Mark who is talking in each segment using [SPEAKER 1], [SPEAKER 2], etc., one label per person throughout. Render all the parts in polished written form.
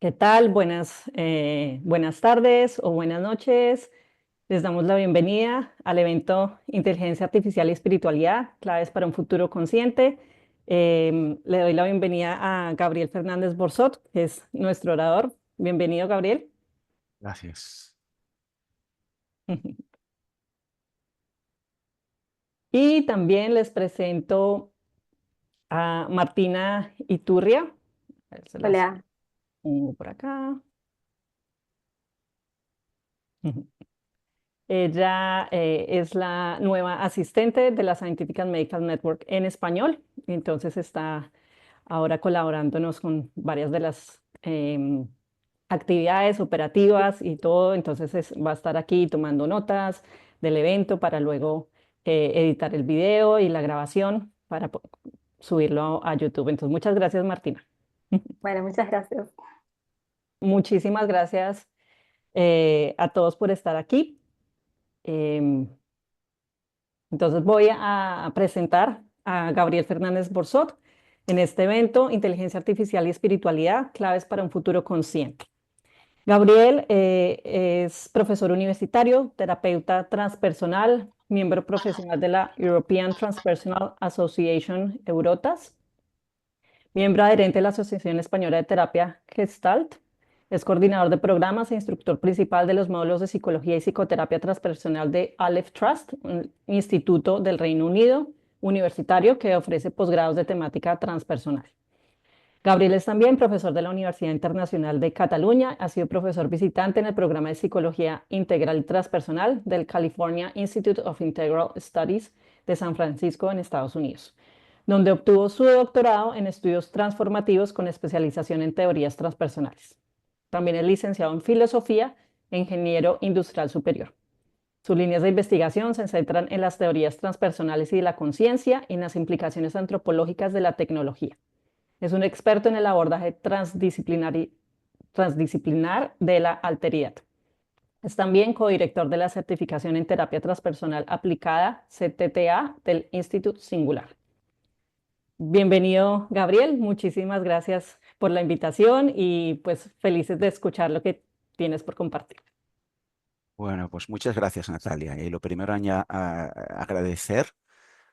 [SPEAKER 1] ¿Qué tal? Buenas tardes o buenas noches. Les damos la bienvenida al evento Inteligencia Artificial y Espiritualidad, claves para un futuro consciente. Le doy la bienvenida a Gabriel Fernández Borzot, que es nuestro orador. Bienvenido, Gabriel.
[SPEAKER 2] Gracias.
[SPEAKER 1] Y también les presento a Martina Iturria. A ver, se las
[SPEAKER 3] Hola,
[SPEAKER 1] pongo por acá. Ella es la nueva asistente de la Scientific and Medical Network en español, entonces está ahora colaborándonos con varias de las actividades operativas y todo, entonces va a estar aquí tomando notas del evento para luego editar el video y la grabación para subirlo a YouTube. Entonces, muchas gracias, Martina.
[SPEAKER 3] bueno, muchas gracias.
[SPEAKER 1] Muchísimas gracias a todos por estar aquí. Em, Entonces voy a presentar a Gabriel Fernández Borzot en este evento, Inteligencia Artificial y Espiritualidad, claves para un futuro consciente. Gabriel es profesor universitario, terapeuta transpersonal, miembro profesional de la European Transpersonal Association Eurotas, miembro adherente de la Asociación Española de Terapia Gestalt. Es coordinador de programas e instructor principal de los módulos de psicología y psicoterapia transpersonal de Aleph Trust, un instituto del Reino Unido universitario que ofrece posgrados de temática transpersonal. Gabriel es también profesor de la Universidad Internacional de Cataluña, ha sido profesor visitante en el programa de psicología integral y transpersonal del California Institute of Integral Studies de San Francisco en Estados Unidos, donde obtuvo su doctorado en estudios transformativos con especialización en teorías transpersonales. También es licenciado en filosofía e ingeniero industrial superior. Sus líneas de investigación se centran en las teorías transpersonales y de la conciencia y en las implicaciones antropológicas de la tecnología. Es un experto en el abordaje transdisciplinar de la alteridad. Es también codirector de la certificación en terapia transpersonal aplicada, CTTA, del Instituto Singular. Bienvenido, Gabriel. Muchísimas gracias por la invitación y pues felices de escuchar lo que tienes por compartir.
[SPEAKER 2] Bueno, pues muchas gracias, Natalia. Y lo primero, agradecer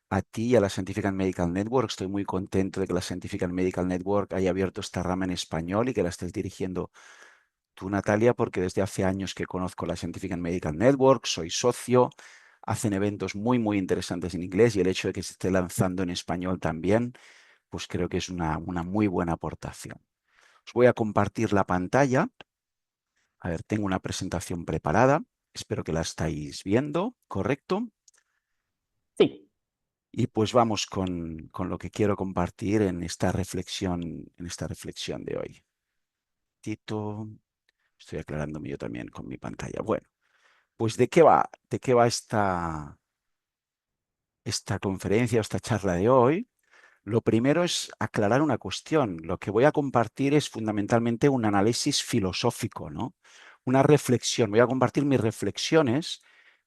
[SPEAKER 2] a ti y a la Scientific and Medical Network. Estoy muy contento de que la Scientific and Medical Network haya abierto esta rama en español y que la estés dirigiendo tú, Natalia, porque desde hace años que conozco la Scientific and Medical Network, soy socio, hacen eventos muy, muy interesantes en inglés y el hecho de que se esté lanzando en español también, pues creo que es una muy buena aportación. Os voy a compartir la pantalla. A ver, tengo una presentación preparada. Espero que la estáis viendo, ¿correcto?
[SPEAKER 1] Sí.
[SPEAKER 2] Y pues vamos con lo que quiero compartir en esta reflexión de hoy. Tito, estoy aclarándome yo también con mi pantalla. Bueno, pues ¿de qué va? ¿De qué va esta conferencia, esta charla de hoy? Lo primero es aclarar una cuestión. Lo que voy a compartir es fundamentalmente un análisis filosófico, ¿no? Una reflexión. Voy a compartir mis reflexiones,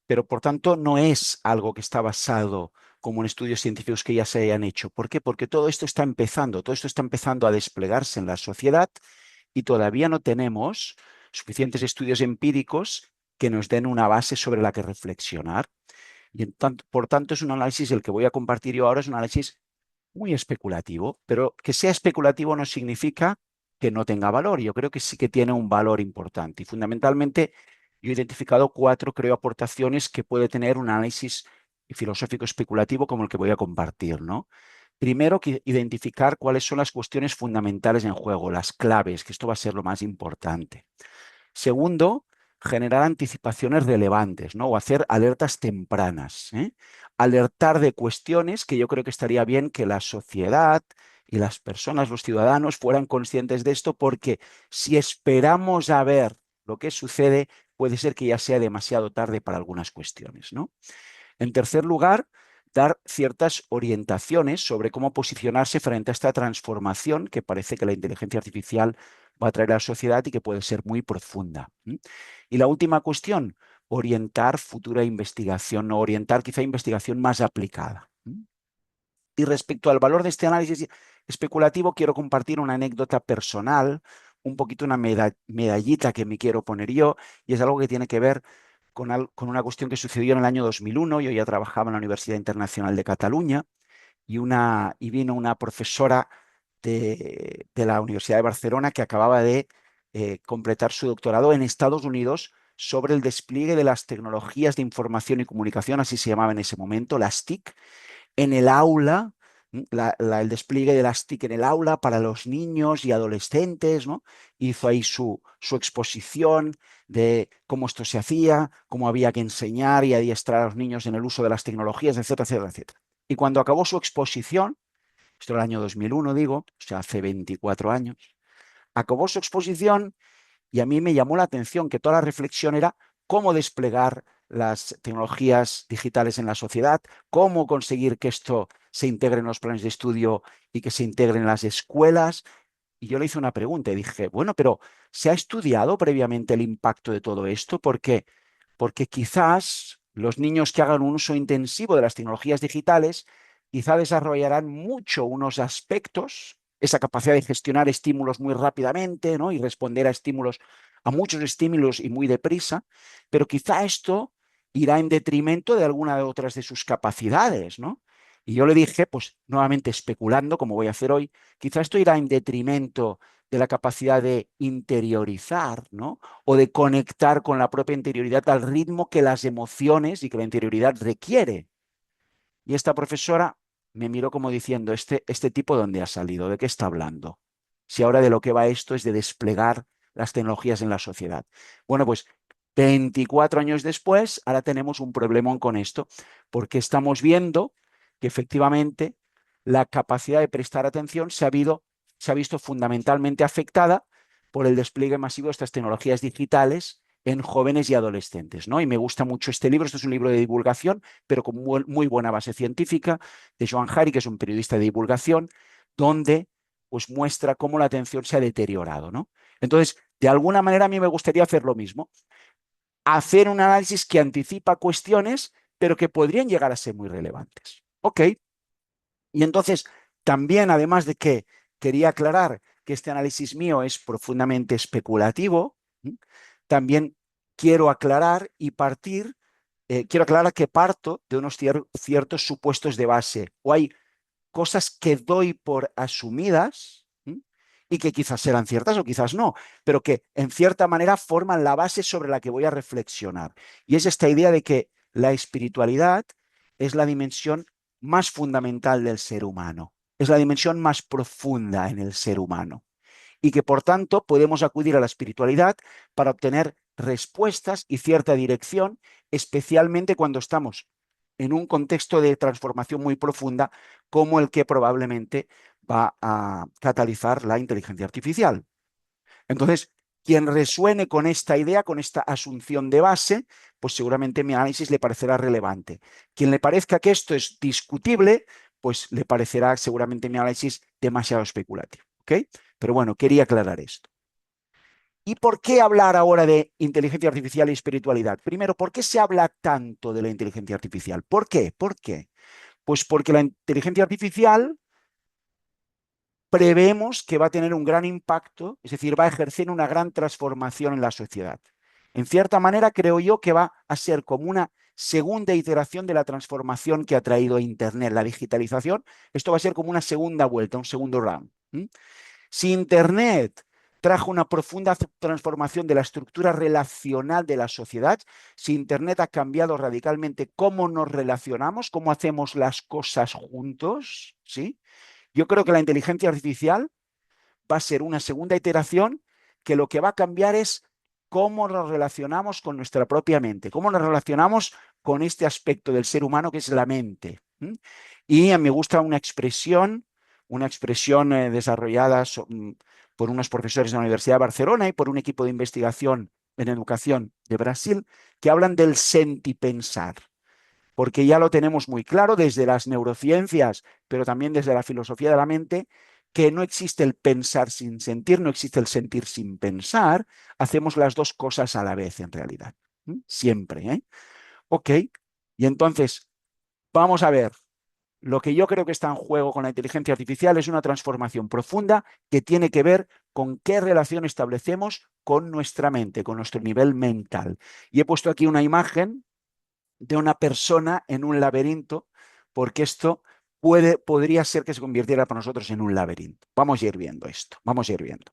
[SPEAKER 2] pero por tanto no es algo que está basado como en estudios científicos que ya se hayan hecho. ¿Por qué? Porque todo esto está empezando a desplegarse en la sociedad y todavía no tenemos suficientes estudios empíricos que nos den una base sobre la que reflexionar. Y por tanto es un análisis, el que voy a compartir yo ahora es un análisis muy especulativo, pero que sea especulativo no significa que no tenga valor. Yo creo que sí que tiene un valor importante y fundamentalmente yo he identificado cuatro, creo, aportaciones que puede tener un análisis filosófico especulativo como el que voy a compartir, ¿no? Primero, identificar cuáles son las cuestiones fundamentales en juego, las claves, que esto va a ser lo más importante. Segundo, generar anticipaciones relevantes, ¿no? O hacer alertas tempranas, ¿eh? Alertar de cuestiones que yo creo que estaría bien que la sociedad y las personas, los ciudadanos, fueran conscientes de esto, porque si esperamos a ver lo que sucede, puede ser que ya sea demasiado tarde para algunas cuestiones, ¿no? En tercer lugar, dar ciertas orientaciones sobre cómo posicionarse frente a esta transformación que parece que la inteligencia artificial va a traer a la sociedad y que puede ser muy profunda. Y la última cuestión, orientar futura investigación o orientar quizá investigación más aplicada. Y respecto al valor de este análisis especulativo, quiero compartir una anécdota personal un poquito una medallita que me quiero poner yo, y es algo que tiene que ver con una cuestión que sucedió en el año 2001. Yo ya trabajaba en la Universidad Internacional de Cataluña y vino una profesora de la Universidad de Barcelona que acababa de completar su doctorado en Estados Unidos sobre el despliegue de las tecnologías de información y comunicación, así se llamaba en ese momento, las TIC, en el aula, el despliegue de las TIC en el aula para los niños y adolescentes, ¿no? Hizo ahí su exposición de cómo esto se hacía, cómo había que enseñar y adiestrar a los niños en el uso de las tecnologías, etcétera, etcétera, etcétera. Y cuando acabó su exposición, esto era el año 2001, digo, o sea, hace 24 años, acabó su exposición y a mí me llamó la atención que toda la reflexión era cómo desplegar las tecnologías digitales en la sociedad, cómo conseguir que esto se integre en los planes de estudio y que se integre en las escuelas. Y yo le hice una pregunta y dije, bueno, pero ¿se ha estudiado previamente el impacto de todo esto? ¿Por qué? Porque quizás los niños que hagan un uso intensivo de las tecnologías digitales, quizá desarrollarán mucho unos aspectos, esa capacidad de gestionar estímulos muy rápidamente, ¿no? Y responder a muchos estímulos y muy deprisa, pero quizá esto irá en detrimento de alguna de otras de sus capacidades, ¿no? Y yo le dije, pues nuevamente especulando, como voy a hacer hoy, quizá esto irá en detrimento de la capacidad de interiorizar, ¿no? O de conectar con la propia interioridad al ritmo que las emociones y que la interioridad requiere. Y esta profesora me miró como diciendo, este tipo, ¿dónde ha salido? ¿De qué está hablando? Si ahora de lo que va esto es de desplegar las tecnologías en la sociedad. Bueno, pues 24 años después, ahora tenemos un problemón con esto, porque estamos viendo que efectivamente la capacidad de prestar atención se ha visto fundamentalmente afectada por el despliegue masivo de estas tecnologías digitales en jóvenes y adolescentes, ¿no? Y me gusta mucho este libro. Este es un libro de divulgación, pero con muy buena base científica, de Joan Hari, que es un periodista de divulgación, donde pues muestra cómo la atención se ha deteriorado, ¿no? Entonces, de alguna manera a mí me gustaría hacer lo mismo, hacer un análisis que anticipa cuestiones, pero que podrían llegar a ser muy relevantes. ¿Ok? Y entonces, también, además de que quería aclarar que este análisis mío es profundamente especulativo, también quiero aclarar quiero aclarar que parto de unos ciertos supuestos de base, o hay cosas que doy por asumidas y que quizás serán ciertas o quizás no, pero que en cierta manera forman la base sobre la que voy a reflexionar. Y es esta idea de que la espiritualidad es la dimensión más fundamental del ser humano, es la dimensión más profunda en el ser humano y que por tanto podemos acudir a la espiritualidad para obtener respuestas y cierta dirección, especialmente cuando estamos en un contexto de transformación muy profunda como el que probablemente va a catalizar la inteligencia artificial. Entonces, quien resuene con esta idea, con esta asunción de base, pues seguramente mi análisis le parecerá relevante. Quien le parezca que esto es discutible, pues le parecerá seguramente mi análisis demasiado especulativo. ¿Ok? Pero bueno, quería aclarar esto. ¿Y por qué hablar ahora de inteligencia artificial y espiritualidad? Primero, ¿por qué se habla tanto de la inteligencia artificial? ¿Por qué? ¿Por qué? Pues porque la inteligencia artificial prevemos que va a tener un gran impacto, es decir, va a ejercer una gran transformación en la sociedad. En cierta manera, creo yo que va a ser como una segunda iteración de la transformación que ha traído Internet, la digitalización. Esto va a ser como una segunda vuelta, un segundo round. Si Internet trajo una profunda transformación de la estructura relacional de la sociedad, si Internet ha cambiado radicalmente cómo nos relacionamos, cómo hacemos las cosas juntos, ¿sí? Yo creo que la inteligencia artificial va a ser una segunda iteración que lo que va a cambiar es cómo nos relacionamos con nuestra propia mente, cómo nos relacionamos con este aspecto del ser humano que es la mente. Y me gusta una expresión desarrollada por unos profesores de la Universidad de Barcelona y por un equipo de investigación en educación de Brasil, que hablan del sentipensar, porque ya lo tenemos muy claro desde las neurociencias, pero también desde la filosofía de la mente, que no existe el pensar sin sentir, no existe el sentir sin pensar, hacemos las dos cosas a la vez en realidad, siempre. Ok, y entonces vamos a ver lo que yo creo que está en juego con la inteligencia artificial es una transformación profunda que tiene que ver con qué relación establecemos con nuestra mente, con nuestro nivel mental. Y he puesto aquí una imagen de una persona en un laberinto, porque esto podría ser que se convirtiera para nosotros en un laberinto. Vamos a ir viendo esto, vamos a ir viendo.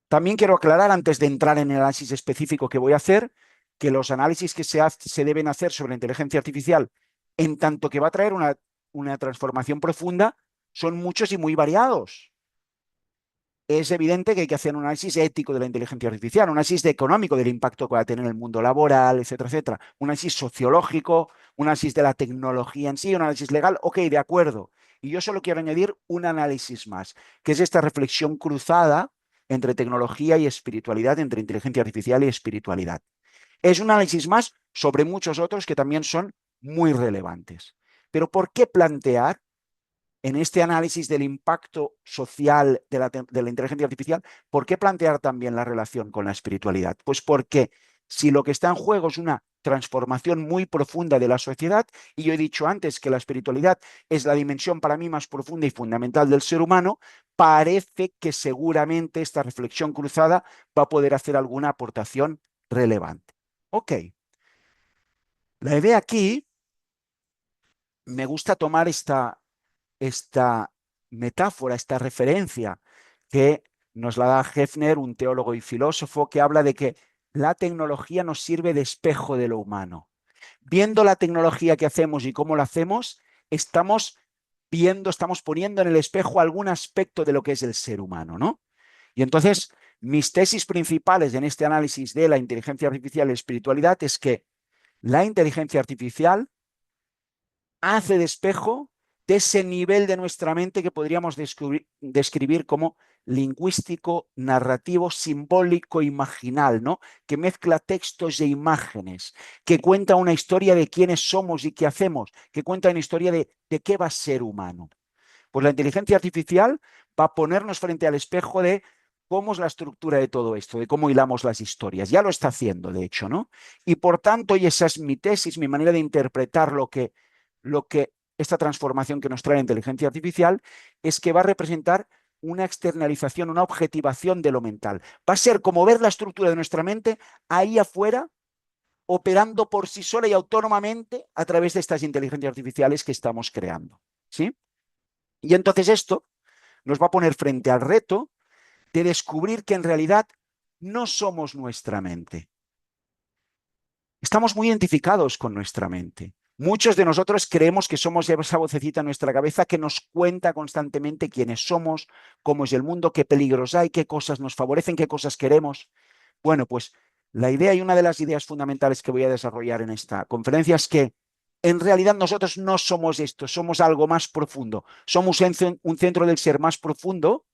[SPEAKER 2] También quiero aclarar, antes de entrar en el análisis específico que voy a hacer, que los análisis que se deben hacer sobre la inteligencia artificial, en tanto que va a traer una transformación profunda, son muchos y muy variados. Es evidente que hay que hacer un análisis ético de la inteligencia artificial, un análisis económico del impacto que va a tener en el mundo laboral, etcétera, etcétera. Un análisis sociológico, un análisis de la tecnología en sí, un análisis legal. Ok, de acuerdo. Y yo solo quiero añadir un análisis más, que es esta reflexión cruzada entre tecnología y espiritualidad, entre inteligencia artificial y espiritualidad. Es un análisis más sobre muchos otros que también son muy relevantes. Pero ¿por qué plantear en este análisis del impacto social de la inteligencia artificial, por qué plantear también la relación con la espiritualidad? Pues porque si lo que está en juego es una transformación muy profunda de la sociedad, y yo he dicho antes que la espiritualidad es la dimensión para mí más profunda y fundamental del ser humano, parece que seguramente esta reflexión cruzada va a poder hacer alguna aportación relevante. Ok. La idea aquí, me gusta tomar esta metáfora, esta referencia que nos la da Hefner, un teólogo y filósofo, que habla de que la tecnología nos sirve de espejo de lo humano. Viendo la tecnología que hacemos y cómo la hacemos, estamos poniendo en el espejo algún aspecto de lo que es el ser humano, ¿no? Y entonces, mis tesis principales en este análisis de la inteligencia artificial y espiritualidad es que la inteligencia artificial hace de espejo de ese nivel de nuestra mente que podríamos describir como lingüístico, narrativo, simbólico, imaginal, ¿no? Que mezcla textos e imágenes, que cuenta una historia de quiénes somos y qué hacemos, que cuenta una historia de qué va a ser humano. Pues la inteligencia artificial va a ponernos frente al espejo de cómo es la estructura de todo esto, de cómo hilamos las historias. Ya lo está haciendo, de hecho, ¿no? Y por tanto, y esa es mi tesis, mi manera de interpretar lo que esta transformación que nos trae la inteligencia artificial, es que va a representar una externalización, una objetivación de lo mental. Va a ser como ver la estructura de nuestra mente ahí afuera, operando por sí sola y autónomamente a través de estas inteligencias artificiales que estamos creando, ¿sí? Y entonces esto nos va a poner frente al reto de descubrir que en realidad no somos nuestra mente. Estamos muy identificados con nuestra mente. Muchos de nosotros creemos que somos esa vocecita en nuestra cabeza que nos cuenta constantemente quiénes somos, cómo es el mundo, qué peligros hay, qué cosas nos favorecen, qué cosas queremos. Bueno, pues la idea y una de las ideas fundamentales que voy a desarrollar en esta conferencia es que en realidad nosotros no somos esto, somos algo más profundo. Somos un centro del ser más profundo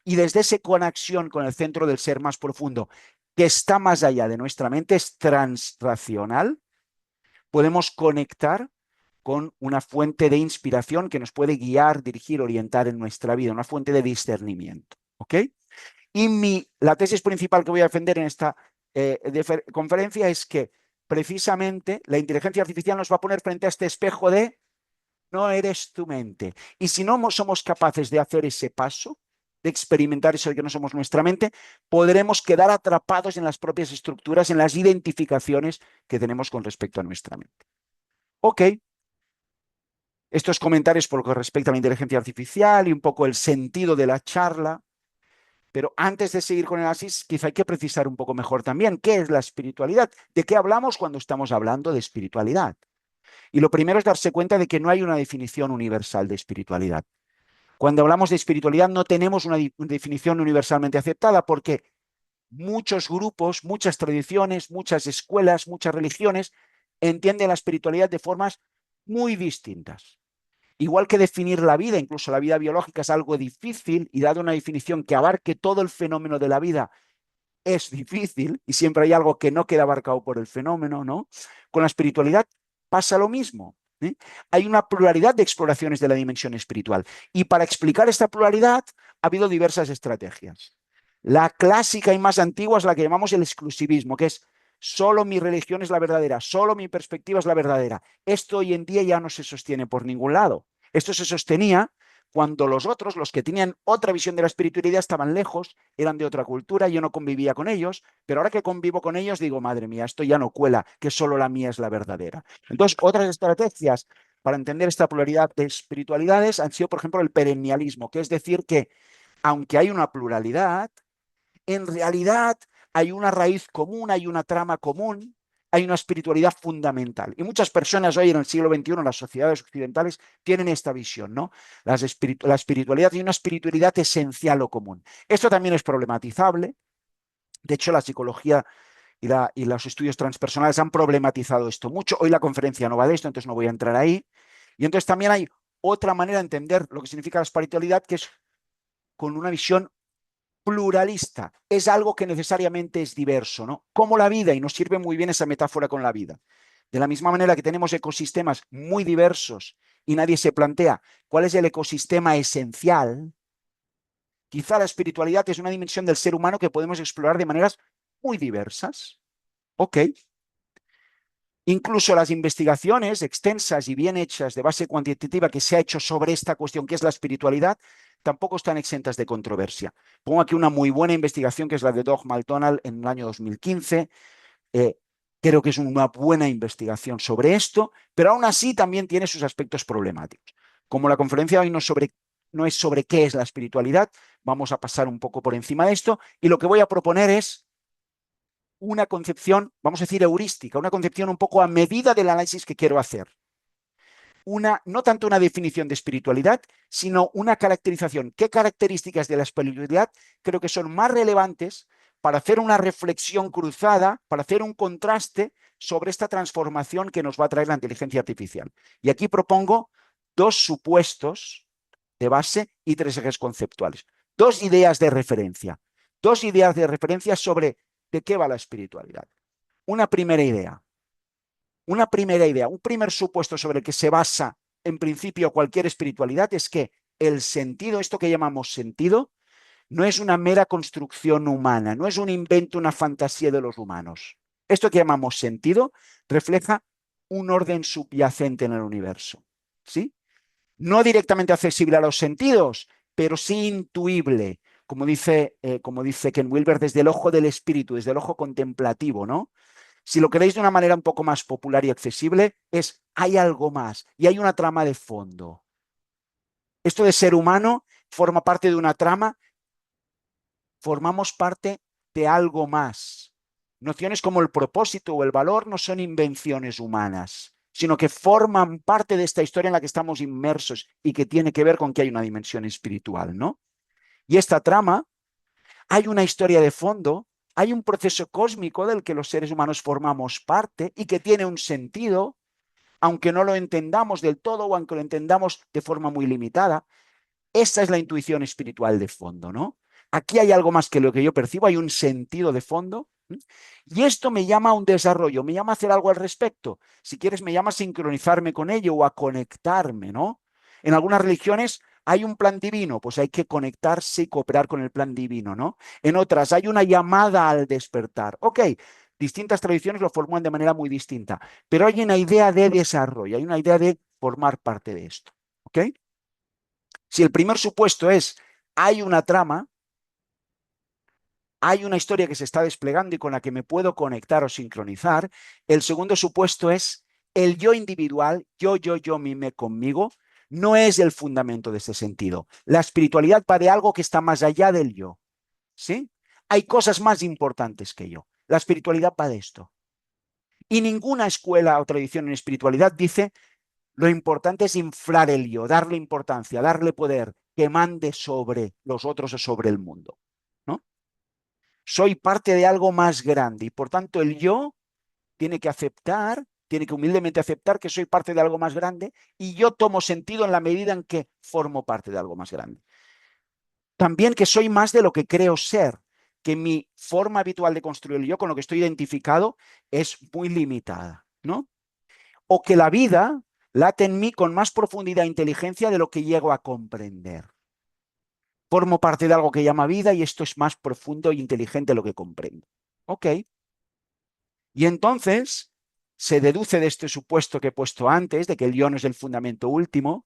[SPEAKER 2] y desde esa conexión con el centro del ser más profundo que está más allá de nuestra mente, es transracional, podemos conectar con una fuente de inspiración que nos puede guiar, dirigir, orientar en nuestra vida, una fuente de discernimiento. ¿Ok? Y la tesis principal que voy a defender en esta conferencia es que precisamente la inteligencia artificial nos va a poner frente a este espejo de no eres tu mente. Y si no somos capaces de hacer ese paso, de experimentar eso de que no somos nuestra mente, podremos quedar atrapados en las propias estructuras, en las identificaciones que tenemos con respecto a nuestra mente. Ok. Estos comentarios por lo que respecta a la inteligencia artificial y un poco el sentido de la charla. Pero antes de seguir con el análisis, quizá hay que precisar un poco mejor también qué es la espiritualidad, de qué hablamos cuando estamos hablando de espiritualidad. Y lo primero es darse cuenta de que no hay una definición universal de espiritualidad. Cuando hablamos de espiritualidad no tenemos una definición universalmente aceptada porque muchos grupos, muchas tradiciones, muchas escuelas, muchas religiones entienden la espiritualidad de formas muy distintas. Igual que definir la vida, incluso la vida biológica, es algo difícil y dado una definición que abarque todo el fenómeno de la vida, es difícil y siempre hay algo que no queda abarcado por el fenómeno, ¿no? Con la espiritualidad pasa lo mismo. Hay una pluralidad de exploraciones de la dimensión espiritual y para explicar esta pluralidad ha habido diversas estrategias. La clásica y más antigua es la que llamamos el exclusivismo, que es solo mi religión es la verdadera, solo mi perspectiva es la verdadera. Esto hoy en día ya no se sostiene por ningún lado. Esto se sostenía cuando los otros, los que tenían otra visión de la espiritualidad, estaban lejos, eran de otra cultura, yo no convivía con ellos, pero ahora que convivo con ellos digo, madre mía, esto ya no cuela, que solo la mía es la verdadera. Entonces, otras estrategias para entender esta pluralidad de espiritualidades han sido, por ejemplo, el perennialismo, que es decir que, aunque hay una pluralidad, en realidad hay una raíz común, hay una trama común, hay una espiritualidad fundamental. Y muchas personas hoy en el siglo XXI, en las sociedades occidentales, tienen esta visión, ¿no? La espiritualidad tiene una espiritualidad esencial o común. Esto también es problematizable. De hecho, la psicología y los estudios transpersonales han problematizado esto mucho. Hoy la conferencia no va de esto, entonces no voy a entrar ahí. Y entonces también hay otra manera de entender lo que significa la espiritualidad, que es con una visión pluralista. Es algo que necesariamente es diverso, ¿no? Como la vida, y nos sirve muy bien esa metáfora con la vida. De la misma manera que tenemos ecosistemas muy diversos y nadie se plantea cuál es el ecosistema esencial, quizá la espiritualidad es una dimensión del ser humano que podemos explorar de maneras muy diversas. Ok. Incluso las investigaciones extensas y bien hechas de base cuantitativa que se ha hecho sobre esta cuestión, que es la espiritualidad, tampoco están exentas de controversia. Pongo aquí una muy buena investigación, que es la de Doug McDonald en el año 2015. Creo que es una buena investigación sobre esto, pero aún así también tiene sus aspectos problemáticos. Como la conferencia hoy no es sobre qué es la espiritualidad, vamos a pasar un poco por encima de esto, y lo que voy a proponer es una concepción, vamos a decir, heurística, una concepción un poco a medida del análisis que quiero hacer. No tanto una definición de espiritualidad, sino una caracterización. ¿Qué características de la espiritualidad creo que son más relevantes para hacer una reflexión cruzada, para hacer un contraste sobre esta transformación que nos va a traer la inteligencia artificial? Y aquí propongo dos supuestos de base y tres ejes conceptuales. Dos ideas de referencia. Dos ideas de referencia sobre de qué va la espiritualidad. Una primera idea, un primer supuesto sobre el que se basa en principio cualquier espiritualidad es que el sentido, esto que llamamos sentido, no es una mera construcción humana, no es un invento, una fantasía de los humanos. Esto que llamamos sentido refleja un orden subyacente en el universo, ¿sí? No directamente accesible a los sentidos, pero sí intuible, como dice Ken Wilber, desde el ojo del espíritu, desde el ojo contemplativo, ¿no? Si lo queréis de una manera un poco más popular y accesible, hay algo más y hay una trama de fondo. Esto de ser humano forma parte de una trama, formamos parte de algo más. Nociones como el propósito o el valor no son invenciones humanas, sino que forman parte de esta historia en la que estamos inmersos y que tiene que ver con que hay una dimensión espiritual, ¿no? Y esta trama, hay una historia de fondo, hay un proceso cósmico del que los seres humanos formamos parte y que tiene un sentido, aunque no lo entendamos del todo o aunque lo entendamos de forma muy limitada. Esa es la intuición espiritual de fondo, ¿no? Aquí hay algo más que lo que yo percibo, hay un sentido de fondo. Y esto me llama a un desarrollo, me llama a hacer algo al respecto. Si quieres, me llama a sincronizarme con ello o a conectarme, ¿no? En algunas religiones hay un plan divino, pues hay que conectarse y cooperar con el plan divino, ¿no? En otras hay una llamada al despertar. Ok, distintas tradiciones lo formulan de manera muy distinta, pero hay una idea de desarrollo, hay una idea de formar parte de esto, ¿ok? Si el primer supuesto es, hay una trama, hay una historia que se está desplegando y con la que me puedo conectar o sincronizar, el segundo supuesto es, el yo individual, yo, mime conmigo, no es el fundamento de ese sentido. La espiritualidad va de algo que está más allá del yo, ¿sí? Hay cosas más importantes que yo. La espiritualidad va de esto. Y ninguna escuela o tradición en espiritualidad dice, lo importante es inflar el yo, darle importancia, darle poder, que mande sobre los otros o sobre el mundo, ¿no? Soy parte de algo más grande y por tanto el yo tiene que humildemente aceptar que soy parte de algo más grande y yo tomo sentido en la medida en que formo parte de algo más grande. También que soy más de lo que creo ser, que mi forma habitual de construir el yo con lo que estoy identificado es muy limitada, ¿no? O que la vida late en mí con más profundidad e inteligencia de lo que llego a comprender. Formo parte de algo que llama vida y esto es más profundo e inteligente de lo que comprendo. Ok. Y entonces se deduce de este supuesto que he puesto antes, de que el yo no es el fundamento último.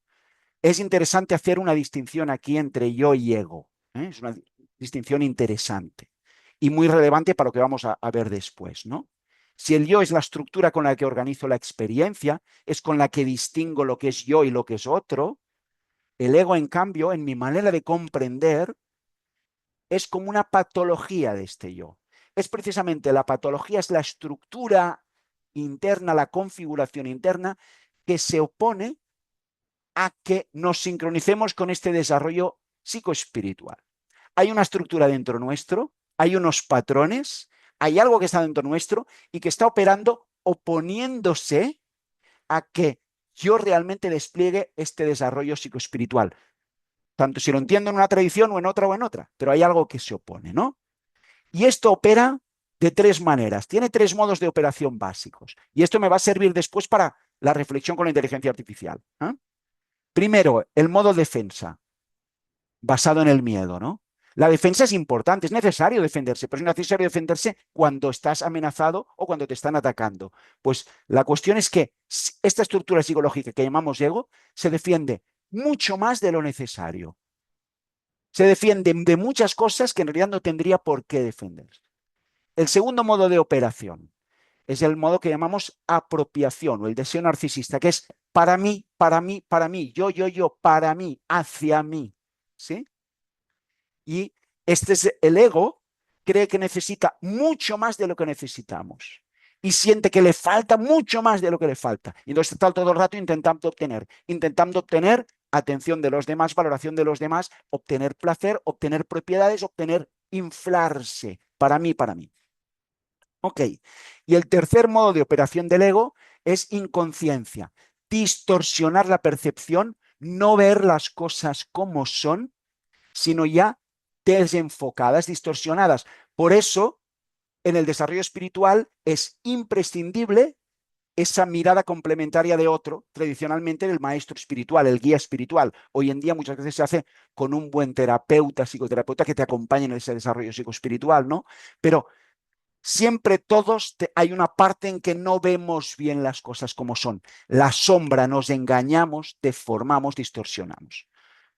[SPEAKER 2] Es interesante hacer una distinción aquí entre yo y ego. Es una distinción interesante y muy relevante para lo que vamos a ver después, ¿no? Si el yo es la estructura con la que organizo la experiencia, es con la que distingo lo que es yo y lo que es otro, el ego, en cambio, en mi manera de comprender, es como una patología de este yo. Es precisamente la patología, es la estructura interna, la configuración interna que se opone a que nos sincronicemos con este desarrollo psicoespiritual. Hay una estructura dentro nuestro, hay unos patrones, hay algo que está dentro nuestro y que está operando oponiéndose a que yo realmente despliegue este desarrollo psicoespiritual. Tanto si lo entiendo en una tradición o en otra, pero hay algo que se opone, ¿no? Y esto opera de tres maneras, tiene tres modos de operación básicos. Y esto me va a servir después para la reflexión con la inteligencia artificial. Primero, el modo defensa, basado en el miedo, ¿no? La defensa es importante, es necesario defenderse, pero es necesario defenderse cuando estás amenazado o cuando te están atacando. Pues la cuestión es que esta estructura psicológica que llamamos ego se defiende mucho más de lo necesario. Se defiende de muchas cosas que en realidad no tendría por qué defenderse. El segundo modo de operación es el modo que llamamos apropiación o el deseo narcisista, que es para mí, para mí, para mí, yo, para mí, hacia mí. ¿Sí? Y este es el ego, cree que necesita mucho más de lo que necesitamos y siente que le falta mucho más de lo que le falta. Y entonces está todo el rato intentando obtener atención de los demás, valoración de los demás, obtener placer, obtener propiedades, obtener inflarse. Para mí, para mí. Ok. Y el tercer modo de operación del ego es inconsciencia. Distorsionar la percepción, no ver las cosas como son, sino ya desenfocadas, distorsionadas. Por eso, en el desarrollo espiritual es imprescindible esa mirada complementaria de otro, tradicionalmente el maestro espiritual, el guía espiritual. Hoy en día muchas veces se hace con un buen terapeuta, psicoterapeuta que te acompañe en ese desarrollo psicoespiritual, ¿no? Pero siempre hay una parte en que no vemos bien las cosas como son. La sombra, nos engañamos, deformamos, distorsionamos.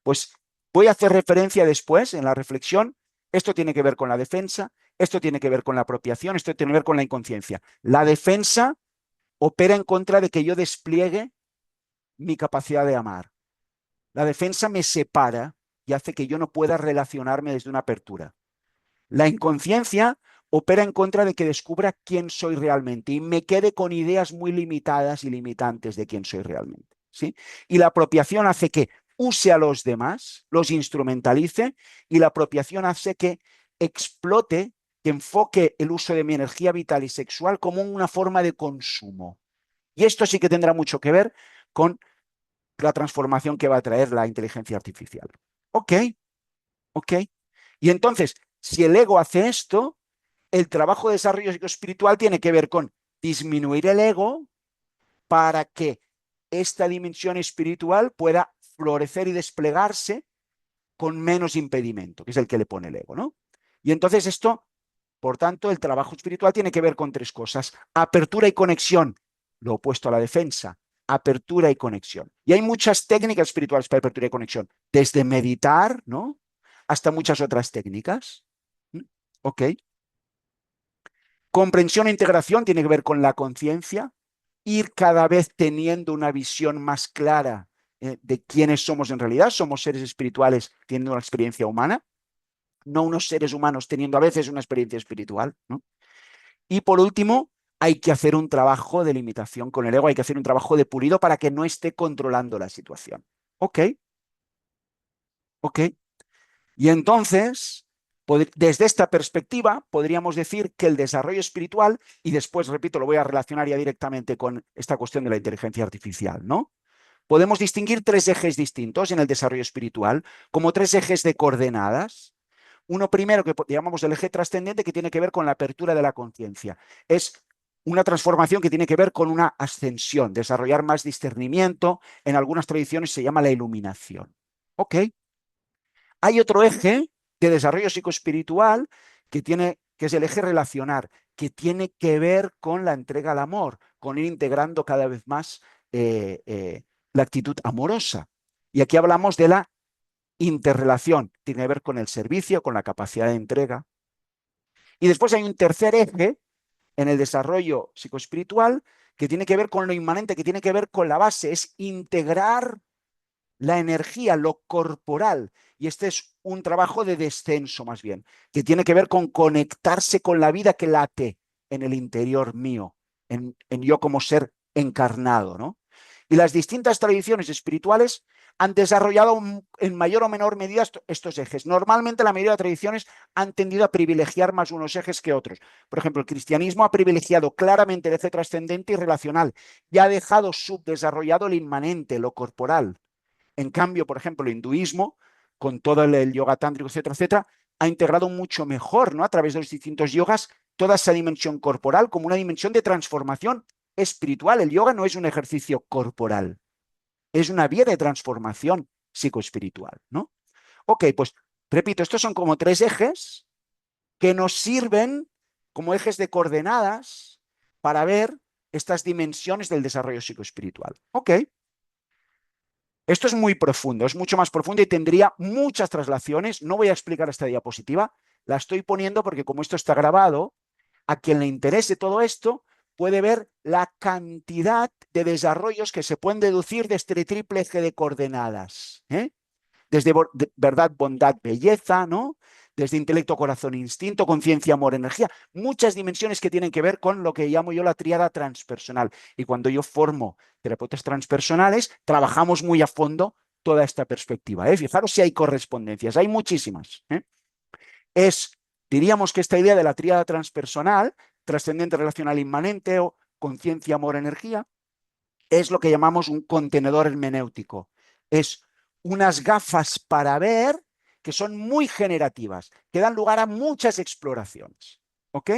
[SPEAKER 2] Pues voy a hacer referencia después en la reflexión. Esto tiene que ver con la defensa, esto tiene que ver con la apropiación, esto tiene que ver con la inconsciencia. La defensa opera en contra de que yo despliegue mi capacidad de amar. La defensa me separa y hace que yo no pueda relacionarme desde una apertura. La inconsciencia opera en contra de que descubra quién soy realmente y me quede con ideas muy limitadas y limitantes de quién soy realmente. ¿Sí? Y la apropiación hace que use a los demás, los instrumentalice, y la apropiación hace que explote, que enfoque el uso de mi energía vital y sexual como una forma de consumo. Y esto sí que tendrá mucho que ver con la transformación que va a traer la inteligencia artificial. Ok, ok. Y entonces, si el ego hace esto, el trabajo de desarrollo espiritual tiene que ver con disminuir el ego para que esta dimensión espiritual pueda florecer y desplegarse con menos impedimento, que es el que le pone el ego, ¿no? Y entonces esto, por tanto, el trabajo espiritual tiene que ver con tres cosas: apertura y conexión, lo opuesto a la defensa, apertura y conexión. Y hay muchas técnicas espirituales para apertura y conexión, desde meditar, ¿no?, hasta muchas otras técnicas. Ok. Comprensión e integración tiene que ver con la conciencia, ir cada vez teniendo una visión más clara de quiénes somos en realidad. Somos seres espirituales teniendo una experiencia humana, no unos seres humanos teniendo a veces una experiencia espiritual, ¿no? Y por último, hay que hacer un trabajo de limitación con el ego, hay que hacer un trabajo de pulido para que no esté controlando la situación. Ok. Ok. Y entonces, desde esta perspectiva, podríamos decir que el desarrollo espiritual, y después, repito, lo voy a relacionar ya directamente con esta cuestión de la inteligencia artificial, ¿no? Podemos distinguir tres ejes distintos en el desarrollo espiritual, como tres ejes de coordenadas. Uno primero, que llamamos el eje trascendente, que tiene que ver con la apertura de la conciencia. Es una transformación que tiene que ver con una ascensión, desarrollar más discernimiento. En algunas tradiciones se llama la iluminación. ¿Ok? Hay otro eje de desarrollo psicoespiritual que es el eje relacional, que tiene que ver con la entrega al amor, con ir integrando cada vez más la actitud amorosa. Y aquí hablamos de la interrelación, tiene que ver con el servicio, con la capacidad de entrega. Y después hay un tercer eje en el desarrollo psicoespiritual que tiene que ver con lo inmanente, que tiene que ver con la base, es integrar la energía, lo corporal. Y este es un trabajo de descenso más bien, que tiene que ver con conectarse con la vida que late en el interior mío, en yo como ser encarnado, ¿no? Y las distintas tradiciones espirituales han desarrollado en mayor o menor medida estos ejes. Normalmente la mayoría de tradiciones han tendido a privilegiar más unos ejes que otros. Por ejemplo, el cristianismo ha privilegiado claramente el eje trascendente y relacional y ha dejado subdesarrollado el inmanente, lo corporal. En cambio, por ejemplo, el hinduismo, con todo el yoga tántrico, etcétera, etcétera, ha integrado mucho mejor, ¿no? A través de los distintos yogas, toda esa dimensión corporal como una dimensión de transformación espiritual. El yoga no es un ejercicio corporal, es una vía de transformación psicoespiritual, ¿no? Ok, pues repito, estos son como tres ejes que nos sirven como ejes de coordenadas para ver estas dimensiones del desarrollo psicoespiritual. Ok. Esto es muy profundo, es mucho más profundo y tendría muchas traslaciones. No voy a explicar esta diapositiva, la estoy poniendo porque como esto está grabado, a quien le interese todo esto puede ver la cantidad de desarrollos que se pueden deducir de este triple eje de coordenadas, ¿eh? Desde verdad, bondad, belleza, ¿no? Desde intelecto, corazón, instinto, conciencia, amor, energía. Muchas dimensiones que tienen que ver con lo que llamo yo la tríada transpersonal. Y cuando yo formo terapeutas transpersonales, trabajamos muy a fondo toda esta perspectiva, ¿eh? Fijaros si hay correspondencias, hay muchísimas, ¿eh? Diríamos que esta idea de la tríada transpersonal, trascendente, relacional, inmanente o conciencia, amor, energía, es lo que llamamos un contenedor hermenéutico. Es unas gafas para ver que son muy generativas, que dan lugar a muchas exploraciones. ¿Ok?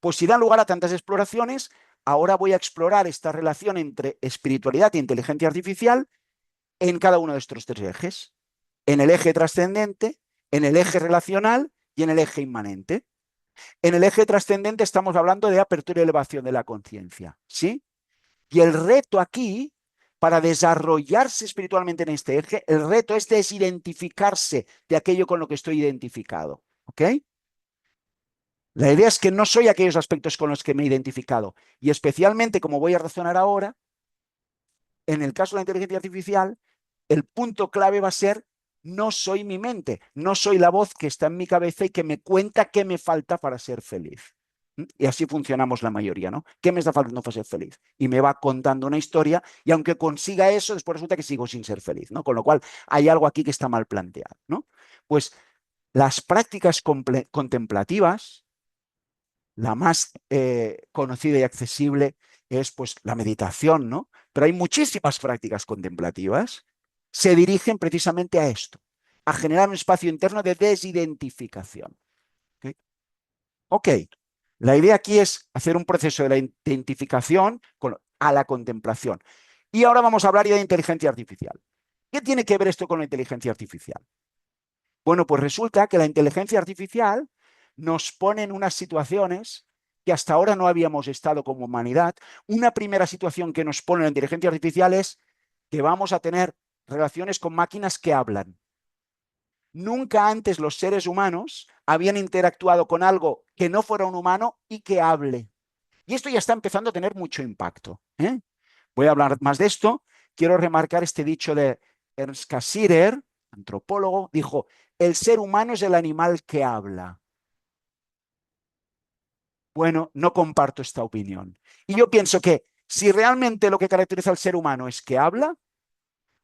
[SPEAKER 2] Pues si dan lugar a tantas exploraciones, ahora voy a explorar esta relación entre espiritualidad e inteligencia artificial en cada uno de estos tres ejes. En el eje trascendente, en el eje relacional y en el eje inmanente. En el eje trascendente estamos hablando de apertura y elevación de la conciencia, ¿sí? Y el reto aquí, para desarrollarse espiritualmente en este eje, el reto es desidentificarse de aquello con lo que estoy identificado. ¿Ok? La idea es que no soy aquellos aspectos con los que me he identificado. Y especialmente, como voy a razonar ahora, en el caso de la inteligencia artificial, el punto clave va a ser: no soy mi mente, no soy la voz que está en mi cabeza y que me cuenta qué me falta para ser feliz. Y así funcionamos la mayoría, ¿no? ¿Qué me está faltando para ser feliz? Y me va contando una historia y aunque consiga eso, después resulta que sigo sin ser feliz, ¿no? Con lo cual hay algo aquí que está mal planteado, ¿no? Pues las prácticas contemplativas, la más conocida y accesible es pues la meditación, ¿no? Pero hay muchísimas prácticas contemplativas, se dirigen precisamente a esto, a generar un espacio interno de desidentificación. ¿Ok? Ok. La idea aquí es hacer un proceso de la identificación a la contemplación. Y ahora vamos a hablar ya de inteligencia artificial. ¿Qué tiene que ver esto con la inteligencia artificial? Bueno, pues resulta que la inteligencia artificial nos pone en unas situaciones que hasta ahora no habíamos estado como humanidad. Una primera situación que nos pone la inteligencia artificial es que vamos a tener relaciones con máquinas que hablan. Nunca antes los seres humanos habían interactuado con algo que no fuera un humano y que hable. Y esto ya está empezando a tener mucho impacto, ¿eh? Voy a hablar más de esto. Quiero remarcar este dicho de Ernst Cassirer, antropólogo, dijo: el ser humano es el animal que habla. Bueno, no comparto esta opinión. Y yo pienso que si realmente lo que caracteriza al ser humano es que habla,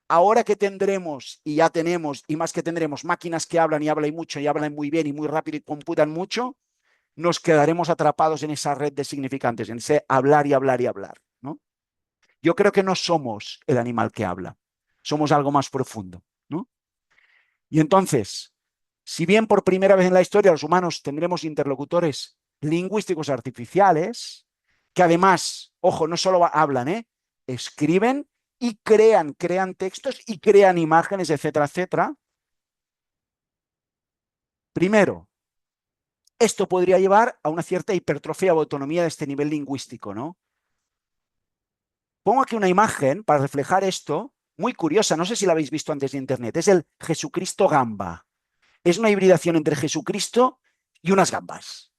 [SPEAKER 2] ahora que tendremos, y ya tenemos, y más que tendremos, máquinas que hablan y mucho, y hablan muy bien y muy rápido y computan mucho, nos quedaremos atrapados en esa red de significantes, en ese hablar y hablar y hablar, ¿no? Yo creo que no somos el animal que habla, somos algo más profundo, ¿no? Y entonces, si bien por primera vez en la historia los humanos tendremos interlocutores lingüísticos artificiales, que además, ojo, no solo hablan, escriben y crean textos y crean imágenes, etcétera, etcétera. Primero, esto podría llevar a una cierta hipertrofia o autonomía de este nivel lingüístico, ¿no? Pongo aquí una imagen para reflejar esto, muy curiosa, no sé si la habéis visto antes de internet, es el Jesucristo gamba. Es una hibridación entre Jesucristo y unas gambas.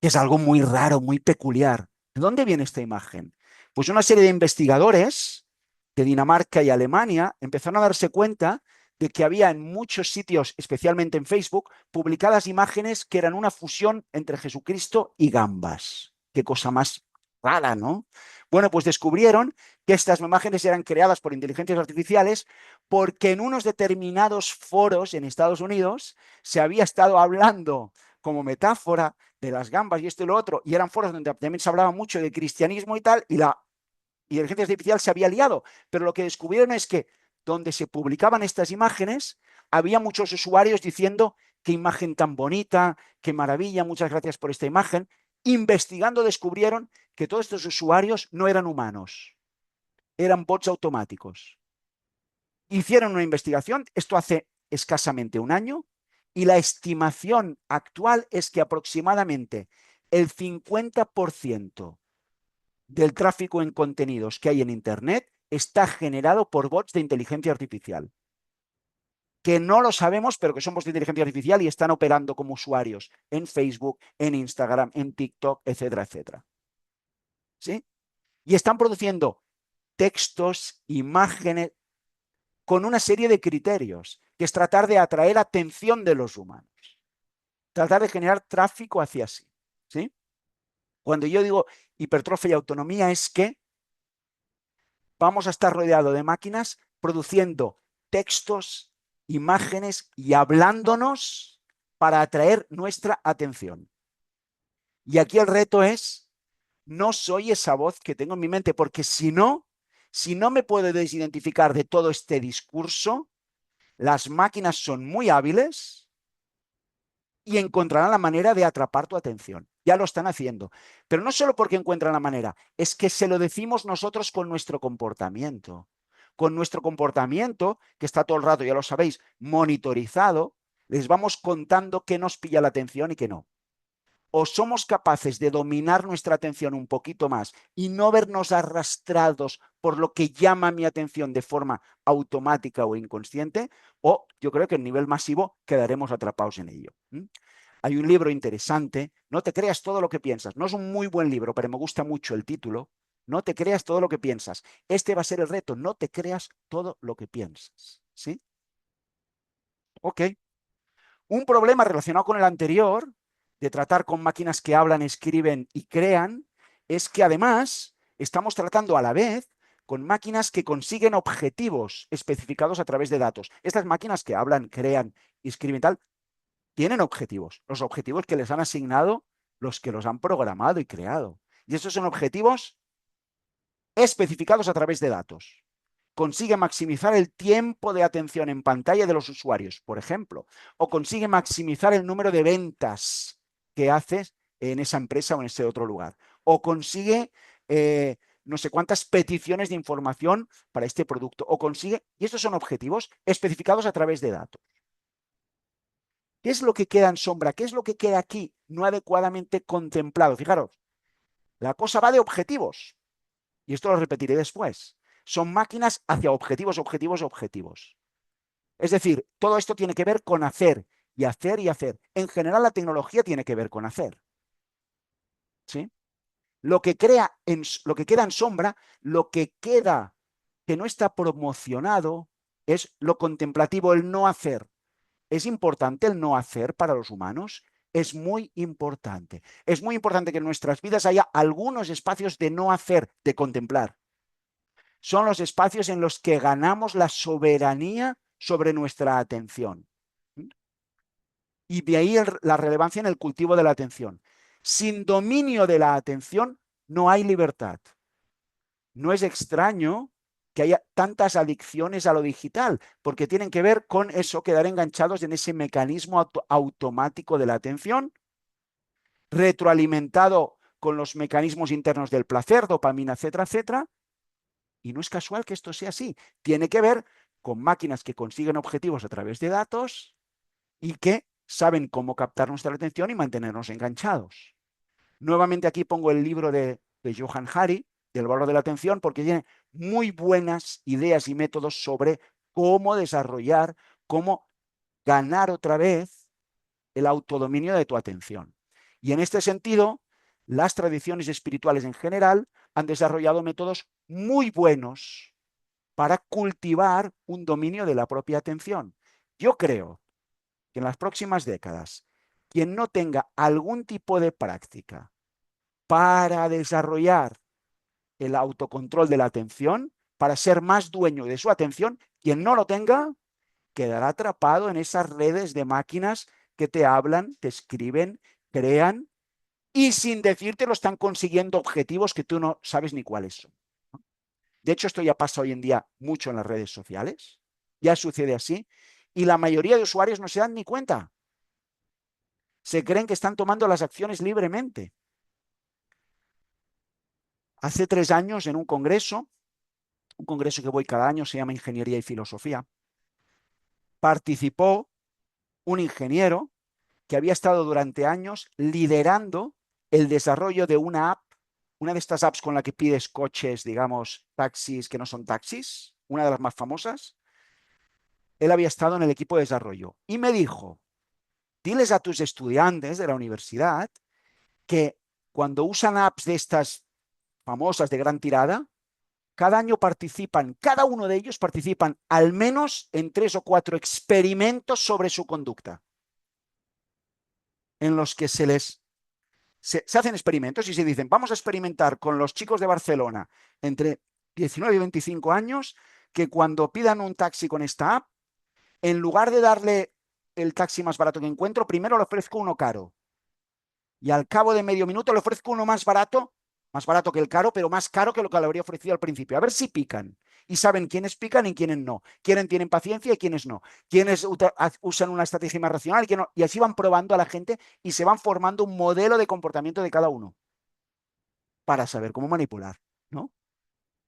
[SPEAKER 2] Es algo muy raro, muy peculiar. ¿De dónde viene esta imagen? Pues una serie de investigadores de Dinamarca y Alemania empezaron a darse cuenta de que había en muchos sitios, especialmente en Facebook, publicadas imágenes que eran una fusión entre Jesucristo y gambas. Qué cosa más rara, ¿no? Bueno, pues descubrieron que estas imágenes eran creadas por inteligencias artificiales porque en unos determinados foros en Estados Unidos se había estado hablando como metáfora de las gambas y esto y lo otro, y eran foros donde también se hablaba mucho de cristianismo y tal, y la inteligencia artificial se había liado, pero lo que descubrieron es que donde se publicaban estas imágenes, había muchos usuarios diciendo qué imagen tan bonita, qué maravilla, muchas gracias por esta imagen. Investigando descubrieron que todos estos usuarios no eran humanos, eran bots automáticos. Hicieron una investigación, esto hace escasamente un año, y la estimación actual es que aproximadamente el 50% del tráfico en contenidos que hay en Internet está generado por bots de inteligencia artificial. Que no lo sabemos, pero que son bots de inteligencia artificial y están operando como usuarios en Facebook, en Instagram, en TikTok, etcétera, etcétera. ¿Sí? Y están produciendo textos, imágenes, con una serie de criterios, que es tratar de atraer atención de los humanos. Tratar de generar tráfico hacia sí. ¿Sí? Cuando yo digo hipertrofia y autonomía es que vamos a estar rodeados de máquinas produciendo textos, imágenes y hablándonos para atraer nuestra atención. Y aquí el reto es, no soy esa voz que tengo en mi mente, porque si no me puedo desidentificar de todo este discurso, las máquinas son muy hábiles y encontrarán la manera de atrapar tu atención. Ya lo están haciendo. Pero no solo porque encuentran la manera, es que se lo decimos nosotros con nuestro comportamiento. Con nuestro comportamiento, que está todo el rato, ya lo sabéis, monitorizado, les vamos contando qué nos pilla la atención y qué no. O somos capaces de dominar nuestra atención un poquito más y no vernos arrastrados por lo que llama mi atención de forma automática o inconsciente, o yo creo que en nivel masivo quedaremos atrapados en ello. Hay un libro interesante, No te creas todo lo que piensas. No es un muy buen libro, pero me gusta mucho el título. No te creas todo lo que piensas. Este va a ser el reto. No te creas todo lo que piensas. ¿Sí? Ok. Un problema relacionado con el anterior, de tratar con máquinas que hablan, escriben y crean, es que además estamos tratando a la vez con máquinas que consiguen objetivos especificados a través de datos. Estas máquinas que hablan, crean y escriben tal, tienen objetivos. Los objetivos que les han asignado los que los han programado y creado. Y esos son objetivos especificados a través de datos. Consigue maximizar el tiempo de atención en pantalla de los usuarios, por ejemplo, o consigue maximizar el número de ventas que haces en esa empresa o en ese otro lugar, o consigue no sé cuántas peticiones de información para este producto, o consigue, y estos son objetivos especificados a través de datos. ¿Qué es lo que queda en sombra? ¿Qué es lo que queda aquí no adecuadamente contemplado? Fijaros, la cosa va de objetivos, y esto lo repetiré después. Son máquinas hacia objetivos, objetivos, objetivos. Es decir, todo esto tiene que ver con hacer y hacer y hacer. En general, la tecnología tiene que ver con hacer. ¿Sí? Lo que queda en sombra, lo que queda que no está promocionado es lo contemplativo, el no hacer. ¿Es importante el no hacer para los humanos? Es muy importante. Es muy importante que en nuestras vidas haya algunos espacios de no hacer, de contemplar. Son los espacios en los que ganamos la soberanía sobre nuestra atención. Y de ahí la relevancia en el cultivo de la atención. Sin dominio de la atención no hay libertad. No es extraño que haya tantas adicciones a lo digital, porque tienen que ver con eso, quedar enganchados en ese mecanismo automático de la atención, retroalimentado con los mecanismos internos del placer, dopamina, etcétera, etcétera. Y no es casual que esto sea así. Tiene que ver con máquinas que consiguen objetivos a través de datos y que saben cómo captar nuestra atención y mantenernos enganchados. Nuevamente aquí pongo el libro de Johann Hari, del valor de la atención, porque tiene muy buenas ideas y métodos sobre cómo desarrollar, cómo ganar otra vez el autodominio de tu atención. Y en este sentido, las tradiciones espirituales en general han desarrollado métodos muy buenos para cultivar un dominio de la propia atención. Yo creo que en las próximas décadas, quien no tenga algún tipo de práctica para desarrollar el autocontrol de la atención, para ser más dueño de su atención, quien no lo tenga, quedará atrapado en esas redes de máquinas que te hablan, te escriben, crean, y sin decirte lo están consiguiendo objetivos que tú no sabes ni cuáles son. De hecho, esto ya pasa hoy en día mucho en las redes sociales, ya sucede así, y la mayoría de usuarios no se dan ni cuenta. Se creen que están tomando las acciones libremente. Hace 3 años, en un congreso que voy cada año, se llama Ingeniería y Filosofía, participó un ingeniero que había estado durante años liderando el desarrollo de una app, una de estas apps con la que pides coches, digamos, taxis que no son taxis, una de las más famosas. Él había estado en el equipo de desarrollo y me dijo, diles a tus estudiantes de la universidad que cuando usan apps de estas famosas de gran tirada, cada año participan, cada uno de ellos participan al menos en 3 o 4 experimentos sobre su conducta, en los que se hacen experimentos y se dicen, vamos a experimentar con los chicos de Barcelona entre 19 y 25 años, que cuando pidan un taxi con esta app, en lugar de darle el taxi más barato que encuentro, primero le ofrezco uno caro. Y al cabo de medio minuto le ofrezco uno más barato que el caro, pero más caro que lo que le habría ofrecido al principio. A ver si pican. Y saben quiénes pican y quiénes no. Quiénes tienen paciencia y quiénes no. Quiénes usan una estrategia más racional y quiénes no. Y así van probando a la gente y se van formando un modelo de comportamiento de cada uno para saber cómo manipular, ¿no?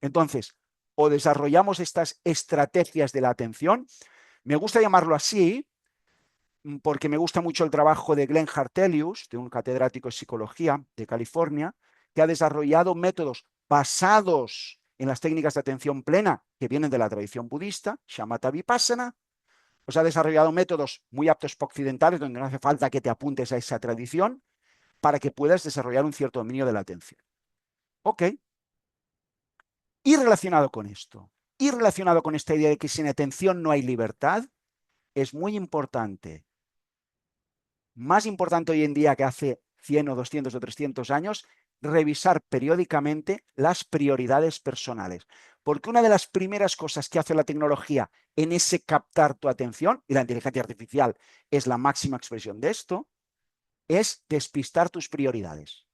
[SPEAKER 2] Entonces, o desarrollamos estas estrategias de la atención. Me gusta llamarlo así porque me gusta mucho el trabajo de Glenn Hartelius, de un catedrático de psicología de California, que ha desarrollado métodos basados en las técnicas de atención plena que vienen de la tradición budista, Shamatha Vipassana. Pues ha desarrollado métodos muy aptos para occidentales, donde no hace falta que te apuntes a esa tradición, para que puedas desarrollar un cierto dominio de la atención. Ok. Y relacionado con esto, y relacionado con esta idea de que sin atención no hay libertad, es muy importante, más importante hoy en día que hace 100 o 200 o 300 años, revisar periódicamente las prioridades personales. Porque una de las primeras cosas que hace la tecnología en ese captar tu atención, y la inteligencia artificial es la máxima expresión de esto, es despistar tus prioridades.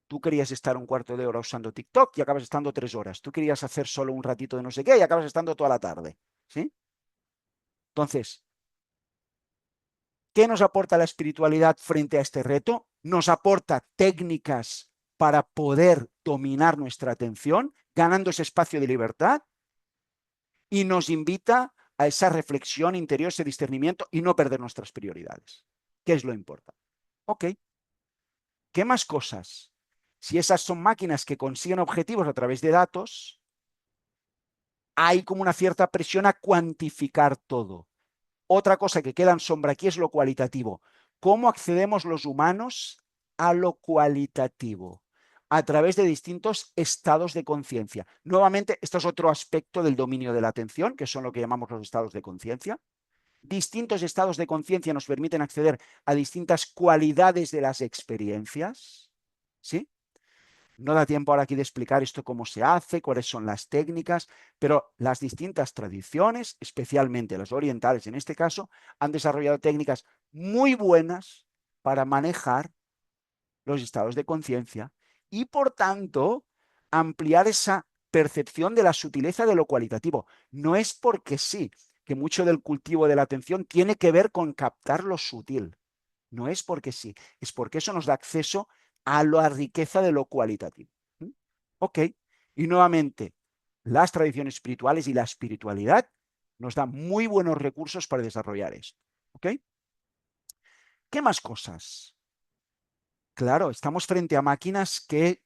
[SPEAKER 2] Tú querías estar un cuarto de hora usando TikTok y acabas estando 3 horas. Tú querías hacer solo un ratito de no sé qué y acabas estando toda la tarde. ¿Sí? Entonces, ¿qué nos aporta la espiritualidad frente a este reto? Nos aporta técnicas para poder dominar nuestra atención, ganando ese espacio de libertad, y nos invita a esa reflexión interior, ese discernimiento y no perder nuestras prioridades. ¿Qué es lo importante? Ok. ¿Qué más cosas? Si esas son máquinas que consiguen objetivos a través de datos, hay como una cierta presión a cuantificar todo. Otra cosa que queda en sombra aquí es lo cualitativo. ¿Cómo accedemos los humanos a lo cualitativo? A través de distintos estados de conciencia. Nuevamente, esto es otro aspecto del dominio de la atención, que son lo que llamamos los estados de conciencia. Distintos estados de conciencia nos permiten acceder a distintas cualidades de las experiencias. ¿Sí? No da tiempo ahora aquí de explicar esto cómo se hace, cuáles son las técnicas, pero las distintas tradiciones, especialmente las orientales en este caso, han desarrollado técnicas muy buenas para manejar los estados de conciencia y, por tanto, ampliar esa percepción de la sutileza de lo cualitativo. No es porque sí, que mucho del cultivo de la atención tiene que ver con captar lo sutil. No es porque sí, es porque eso nos da acceso a la riqueza de lo cualitativo. Ok, y nuevamente, las tradiciones espirituales y la espiritualidad nos dan muy buenos recursos para desarrollar esto. ¿Ok? ¿Qué más cosas? Claro, estamos frente a máquinas que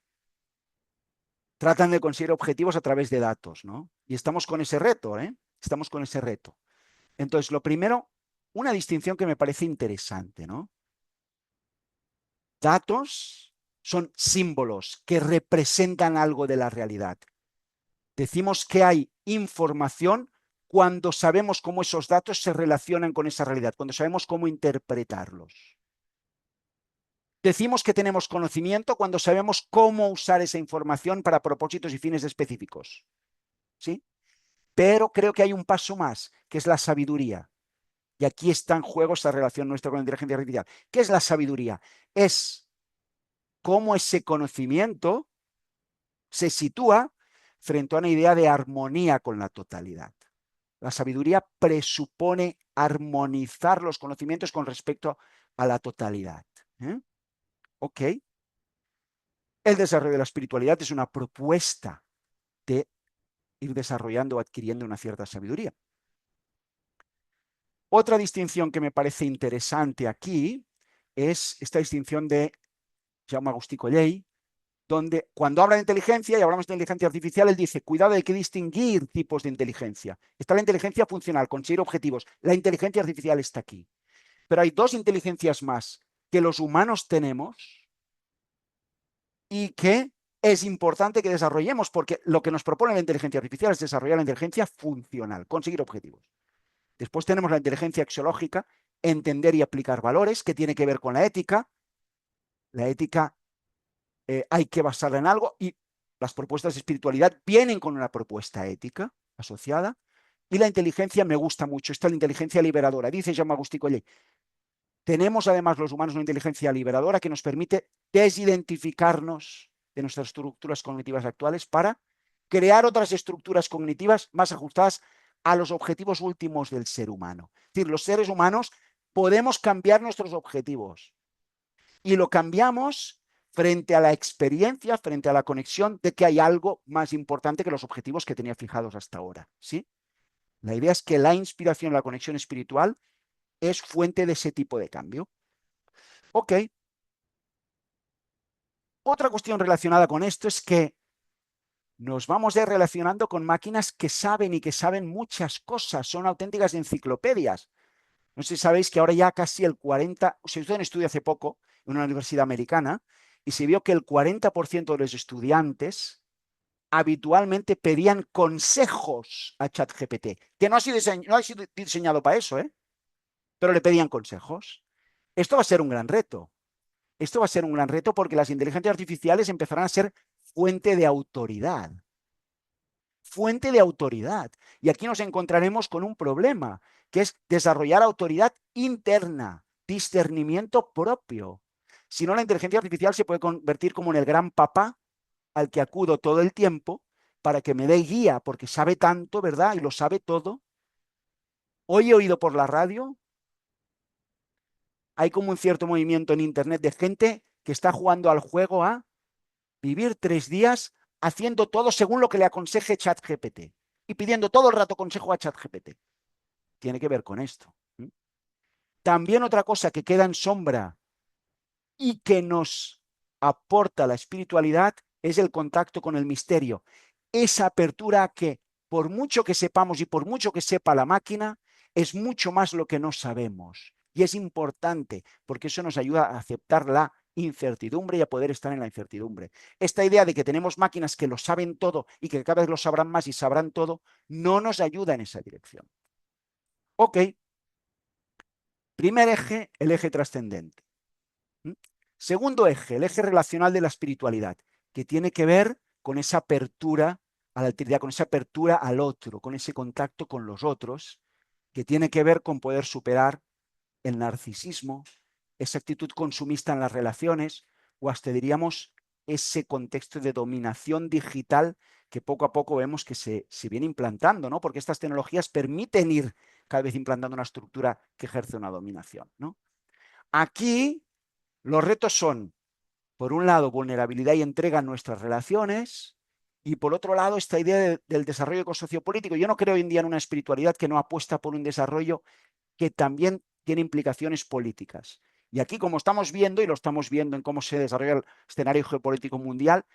[SPEAKER 2] tratan de conseguir objetivos a través de datos, ¿no? Y estamos con ese reto, ¿eh? Estamos con ese reto. Entonces, lo primero, una distinción que me parece interesante, ¿no? Datos son símbolos que representan algo de la realidad. Decimos que hay información cuando sabemos cómo esos datos se relacionan con esa realidad, cuando sabemos cómo interpretarlos. Decimos que tenemos conocimiento cuando sabemos cómo usar esa información para propósitos y fines específicos. ¿Sí? Pero creo que hay un paso más, que es la sabiduría. Y aquí está en juego esta relación nuestra con la inteligencia artificial. ¿Qué es la sabiduría? Es cómo ese conocimiento se sitúa frente a una idea de armonía con la totalidad. La sabiduría presupone armonizar los conocimientos con respecto a la totalidad. Ok. El desarrollo de la espiritualidad es una propuesta de ir desarrollando o adquiriendo una cierta sabiduría. Otra distinción que me parece interesante aquí es esta distinción de Jaume Agustí Collell, donde cuando habla de inteligencia y hablamos de inteligencia artificial, él dice, cuidado, hay que distinguir tipos de inteligencia. Está la inteligencia funcional, conseguir objetivos. La inteligencia artificial está aquí. Pero hay dos inteligencias más que los humanos tenemos y que es importante que desarrollemos, porque lo que nos propone la inteligencia artificial es desarrollar la inteligencia funcional, conseguir objetivos. Después tenemos la inteligencia axiológica, entender y aplicar valores, que tiene que ver con la ética. La ética hay que basarla en algo y las propuestas de espiritualidad vienen con una propuesta ética asociada. Y la inteligencia me gusta mucho, esta es la inteligencia liberadora. Dice Jaume Agustí Collell, tenemos además los humanos una inteligencia liberadora que nos permite desidentificarnos de nuestras estructuras cognitivas actuales para crear otras estructuras cognitivas más ajustadas a los objetivos últimos del ser humano. Es decir, los seres humanos podemos cambiar nuestros objetivos y lo cambiamos frente a la experiencia, frente a la conexión de que hay algo más importante que los objetivos que tenía fijados hasta ahora. ¿Sí? La idea es que la inspiración, la conexión espiritual es fuente de ese tipo de cambio. Ok. Otra cuestión relacionada con esto es que nos vamos a ir relacionando con máquinas que saben y que saben muchas cosas, son auténticas enciclopedias. No sé si sabéis que ahora ya casi el 40%, se hizo un estudio hace poco en una universidad americana y se vio que el 40% de los estudiantes habitualmente pedían consejos a ChatGPT, que no ha sido diseñado para eso, pero le pedían consejos. Esto va a ser un gran reto. Esto va a ser un gran reto porque las inteligencias artificiales empezarán a ser fuente de autoridad. Fuente de autoridad. Y aquí nos encontraremos con un problema, que es desarrollar autoridad interna, discernimiento propio. Si no, la inteligencia artificial se puede convertir como en el gran papá al que acudo todo el tiempo para que me dé guía, porque sabe tanto, ¿verdad? Y lo sabe todo. Hoy he oído por la radio, hay como un cierto movimiento en Internet de gente que está jugando al juego a vivir 3 días haciendo todo según lo que le aconseje ChatGPT y pidiendo todo el rato consejo a ChatGPT. Tiene que ver con esto. También otra cosa que queda en sombra y que nos aporta la espiritualidad es el contacto con el misterio. Esa apertura que, por mucho que sepamos y por mucho que sepa la máquina, es mucho más lo que no sabemos. Y es importante porque eso nos ayuda a aceptar la incertidumbre y a poder estar en la incertidumbre. Esta idea de que tenemos máquinas que lo saben todo y que cada vez lo sabrán más y sabrán todo, no nos ayuda en esa dirección. Ok. Primer eje, el eje trascendente. Segundo eje, el eje relacional de la espiritualidad, que tiene que ver con esa apertura a la alteridad, con esa apertura al otro, con ese contacto con los otros, que tiene que ver con poder superar el narcisismo, esa actitud consumista en las relaciones, o hasta diríamos ese contexto de dominación digital que poco a poco vemos que se viene implantando, ¿no? Porque estas tecnologías permiten ir cada vez implantando una estructura que ejerce una dominación, ¿no? Aquí los retos son, por un lado, vulnerabilidad y entrega en nuestras relaciones, y por otro lado, esta idea del desarrollo ecosociopolítico. Yo no creo hoy en día en una espiritualidad que no apuesta por un desarrollo que también tiene implicaciones políticas. Y aquí, como estamos viendo, y lo estamos viendo en cómo se desarrolla el escenario geopolítico mundial,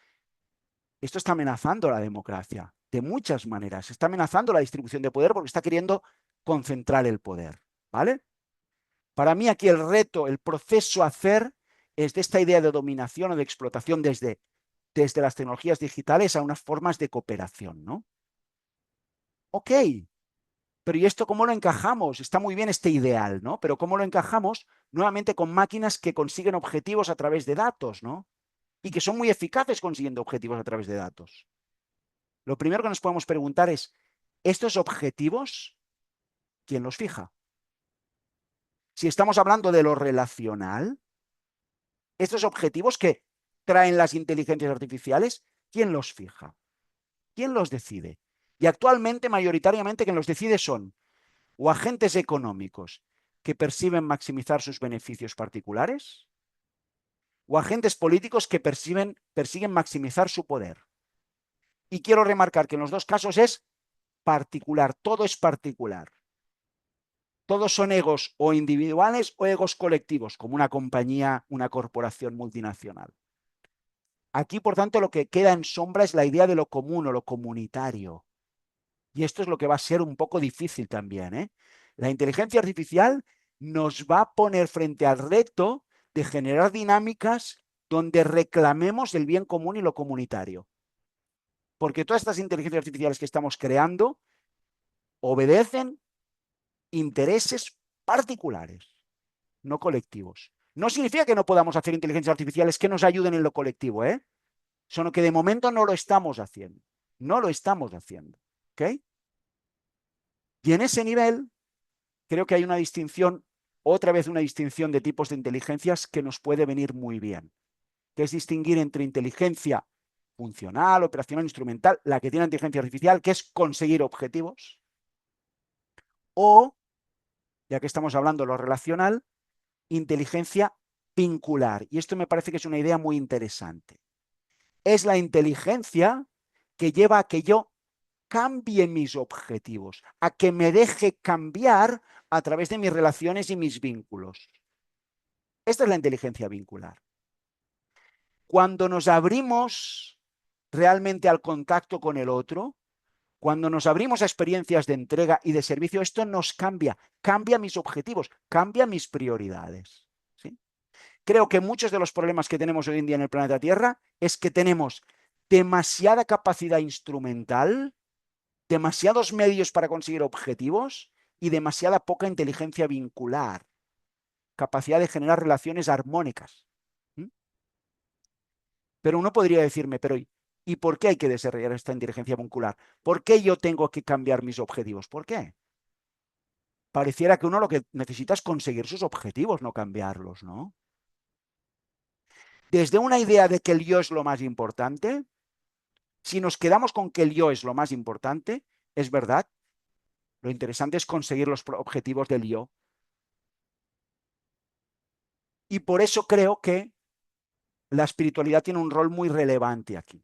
[SPEAKER 2] esto está amenazando la democracia de muchas maneras. Está amenazando la distribución de poder porque está queriendo concentrar el poder, ¿vale? Para mí aquí el reto, el proceso a hacer es de esta idea de dominación o de explotación desde las tecnologías digitales a unas formas de cooperación, ¿no? Ok, pero ¿y esto cómo lo encajamos? Está muy bien este ideal, ¿no? Pero ¿cómo lo encajamos? Nuevamente con máquinas que consiguen objetivos a través de datos, ¿no? Y que son muy eficaces consiguiendo objetivos a través de datos. Lo primero que nos podemos preguntar es, ¿estos objetivos, quién los fija? Si estamos hablando de lo relacional, estos objetivos que traen las inteligencias artificiales, ¿quién los fija? ¿Quién los decide? Y actualmente, mayoritariamente, quien los decide son o agentes económicos que perciben maximizar sus beneficios particulares, o agentes políticos que persiguen maximizar su poder. Y quiero remarcar que en los dos casos es particular, todo es particular. Todos son egos o individuales o egos colectivos, como una compañía, una corporación multinacional. Aquí, por tanto, lo que queda en sombra es la idea de lo común o lo comunitario. Y esto es lo que va a ser un poco difícil también, ¿eh? La inteligencia artificial nos va a poner frente al reto de generar dinámicas donde reclamemos el bien común y lo comunitario. Porque todas estas inteligencias artificiales que estamos creando obedecen intereses particulares, no colectivos. No significa que no podamos hacer inteligencias artificiales que nos ayuden en lo colectivo, ¿eh? Solo que de momento no lo estamos haciendo. No lo estamos haciendo. ¿Ok? Y en ese nivel, creo que hay una distinción, otra vez una distinción de tipos de inteligencias que nos puede venir muy bien, que es distinguir entre inteligencia funcional, operacional, instrumental, la que tiene inteligencia artificial, que es conseguir objetivos, o, ya que estamos hablando de lo relacional, inteligencia vincular. Y esto me parece que es una idea muy interesante. Es la inteligencia que lleva a que yo cambie mis objetivos, a que me deje cambiar a través de mis relaciones y mis vínculos. Esta es la inteligencia vincular. Cuando nos abrimos realmente al contacto con el otro, cuando nos abrimos a experiencias de entrega y de servicio, esto nos cambia mis objetivos, cambia mis prioridades. ¿Sí? Creo que muchos de los problemas que tenemos hoy en día en el planeta Tierra es que tenemos demasiada capacidad instrumental, demasiados medios para conseguir objetivos y demasiada poca inteligencia vincular, capacidad de generar relaciones armónicas. ¿Mm? Pero uno podría decirme, pero ¿y por qué hay que desarrollar esta inteligencia vincular? ¿Por qué yo tengo que cambiar mis objetivos? ¿Por qué? Pareciera que uno lo que necesita es conseguir sus objetivos, no cambiarlos, ¿no? Desde una idea de que el yo es lo más importante, si nos quedamos con que el yo es lo más importante, es verdad, lo interesante es conseguir los objetivos del yo. Y por eso creo que la espiritualidad tiene un rol muy relevante aquí,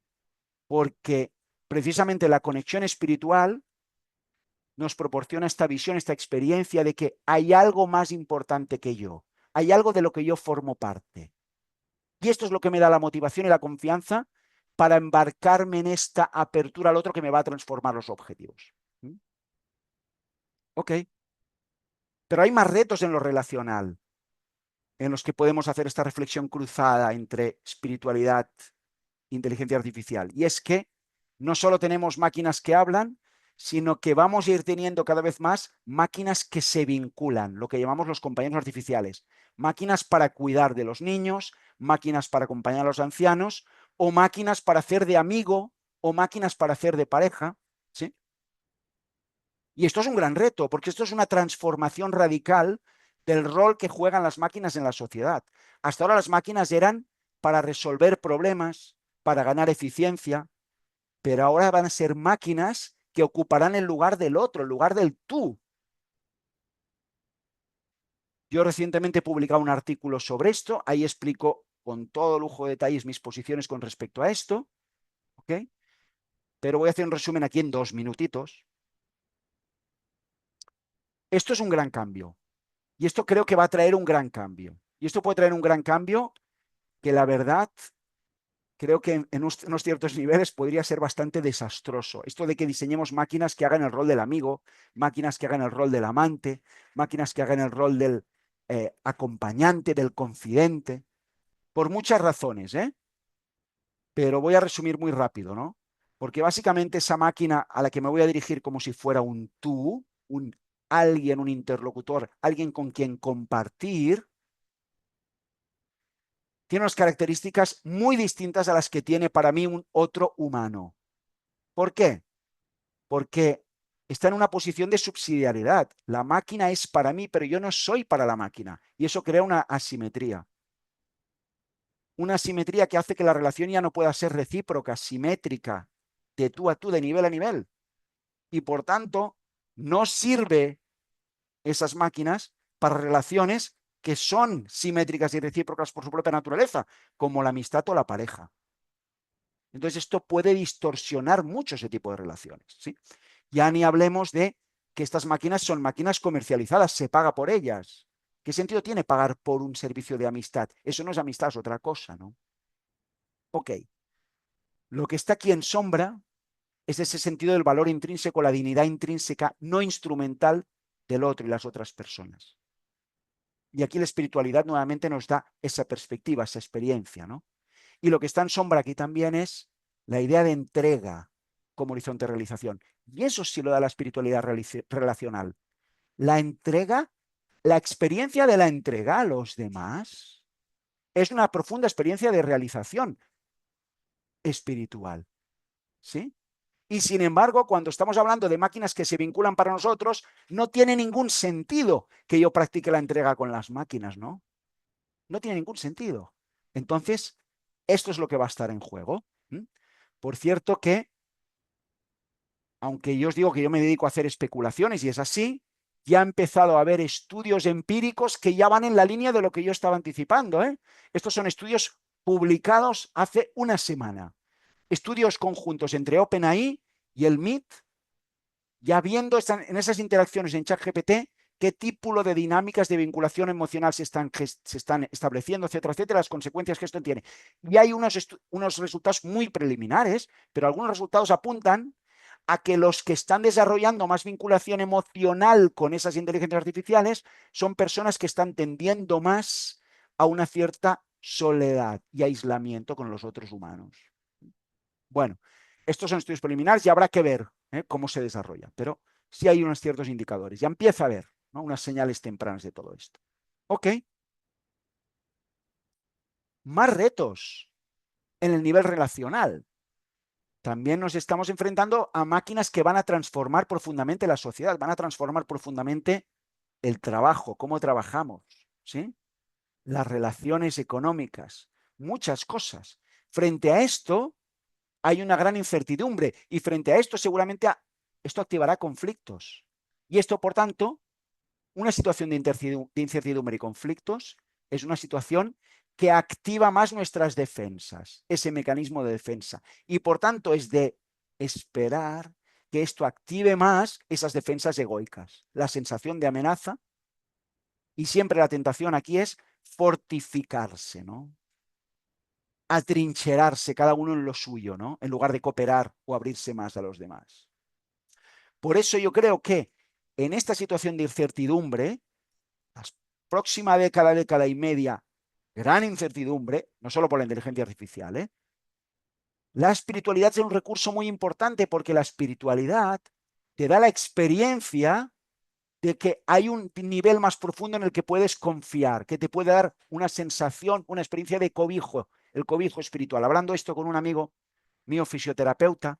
[SPEAKER 2] porque precisamente la conexión espiritual nos proporciona esta visión, esta experiencia de que hay algo más importante que yo, hay algo de lo que yo formo parte. Y esto es lo que me da la motivación y la confianza para embarcarme en esta apertura al otro que me va a transformar los objetivos. ¿Mm? Ok. Pero hay más retos en lo relacional, en los que podemos hacer esta reflexión cruzada entre espiritualidad e inteligencia artificial. Y es que no solo tenemos máquinas que hablan, sino que vamos a ir teniendo cada vez más máquinas que se vinculan, lo que llamamos los compañeros artificiales. Máquinas para cuidar de los niños, máquinas para acompañar a los ancianos, o máquinas para hacer de amigo, o máquinas para hacer de pareja. ¿Sí? Y esto es un gran reto, porque esto es una transformación radical del rol que juegan las máquinas en la sociedad. Hasta ahora las máquinas eran para resolver problemas, para ganar eficiencia, pero ahora van a ser máquinas que ocuparán el lugar del otro, el lugar del tú. Yo recientemente he publicado un artículo sobre esto, ahí explico con todo lujo de detalles mis posiciones con respecto a esto, ¿ok? Pero voy a hacer un resumen aquí en 2 minutitos. Esto es un gran cambio, y esto creo que va a traer un gran cambio. Y esto puede traer un gran cambio que la verdad creo que en unos ciertos niveles podría ser bastante desastroso. Esto de que diseñemos máquinas que hagan el rol del amigo, máquinas que hagan el rol del amante, máquinas que hagan el rol del acompañante, del confidente, por muchas razones, ¿eh? Pero voy a resumir muy rápido, ¿no? Porque básicamente esa máquina a la que me voy a dirigir como si fuera un tú, un alguien, un interlocutor, alguien con quien compartir, tiene unas características muy distintas a las que tiene para mí un otro humano. ¿Por qué? Porque está en una posición de subsidiariedad. La máquina es para mí, pero yo no soy para la máquina. Y eso crea una asimetría. Una asimetría que hace que la relación ya no pueda ser recíproca, simétrica, de tú a tú, de nivel a nivel. Y por tanto, no sirve esas máquinas para relaciones que son simétricas y recíprocas por su propia naturaleza, como la amistad o la pareja. Entonces esto puede distorsionar mucho ese tipo de relaciones, ¿sí? Ya ni hablemos de que estas máquinas son máquinas comercializadas, se paga por ellas. ¿Qué sentido tiene pagar por un servicio de amistad? Eso no es amistad, es otra cosa, ¿no? Ok. Lo que está aquí en sombra es ese sentido del valor intrínseco, la dignidad intrínseca, no instrumental del otro y las otras personas. Y aquí la espiritualidad nuevamente nos da esa perspectiva, esa experiencia, ¿no? Y lo que está en sombra aquí también es la idea de entrega como horizonte de realización. Y eso sí lo da la espiritualidad relacional. La entrega, la experiencia de la entrega a los demás es una profunda experiencia de realización espiritual, ¿sí? Y sin embargo, cuando estamos hablando de máquinas que se vinculan para nosotros, no tiene ningún sentido que yo practique la entrega con las máquinas, ¿no? No tiene ningún sentido. Entonces, esto es lo que va a estar en juego. Por cierto que, aunque yo os digo que yo me dedico a hacer especulaciones y es así, ya ha empezado a haber estudios empíricos que ya van en la línea de lo que yo estaba anticipando, ¿eh? Estos son estudios publicados hace una semana. Estudios conjuntos entre OpenAI y el MIT, ya viendo en esas interacciones en ChatGPT qué tipo de dinámicas de vinculación emocional se están estableciendo, etcétera, etcétera, las consecuencias que esto tiene. Y hay unos resultados muy preliminares, pero algunos resultados apuntan a que los que están desarrollando más vinculación emocional con esas inteligencias artificiales son personas que están tendiendo más a una cierta soledad y aislamiento con los otros humanos. Bueno, estos son estudios preliminares y habrá que ver cómo se desarrolla, pero sí hay unos ciertos indicadores. Ya empieza a haber, ¿no?, unas señales tempranas de todo esto. Ok. Más retos en el nivel relacional. También nos estamos enfrentando a máquinas que van a transformar profundamente la sociedad, van a transformar profundamente el trabajo, cómo trabajamos, ¿sí? Las relaciones económicas, muchas cosas. Frente a esto, hay una gran incertidumbre y frente a esto seguramente esto activará conflictos. Y esto, por tanto, una situación de incertidumbre y conflictos es una situación que activa más nuestras defensas, ese mecanismo de defensa. Y por tanto es de esperar que esto active más esas defensas egoicas, la sensación de amenaza, y siempre la tentación aquí es fortificarse, ¿no? Atrincherarse cada uno en lo suyo, ¿no?, en lugar de cooperar o abrirse más a los demás. Por eso yo creo que en esta situación de incertidumbre, la próxima década, década y media, gran incertidumbre, no solo por la inteligencia artificial, la espiritualidad es un recurso muy importante porque la espiritualidad te da la experiencia de que hay un nivel más profundo en el que puedes confiar, que te puede dar una sensación, una experiencia de cobijo, el cobijo espiritual. Hablando esto con un amigo mío, fisioterapeuta,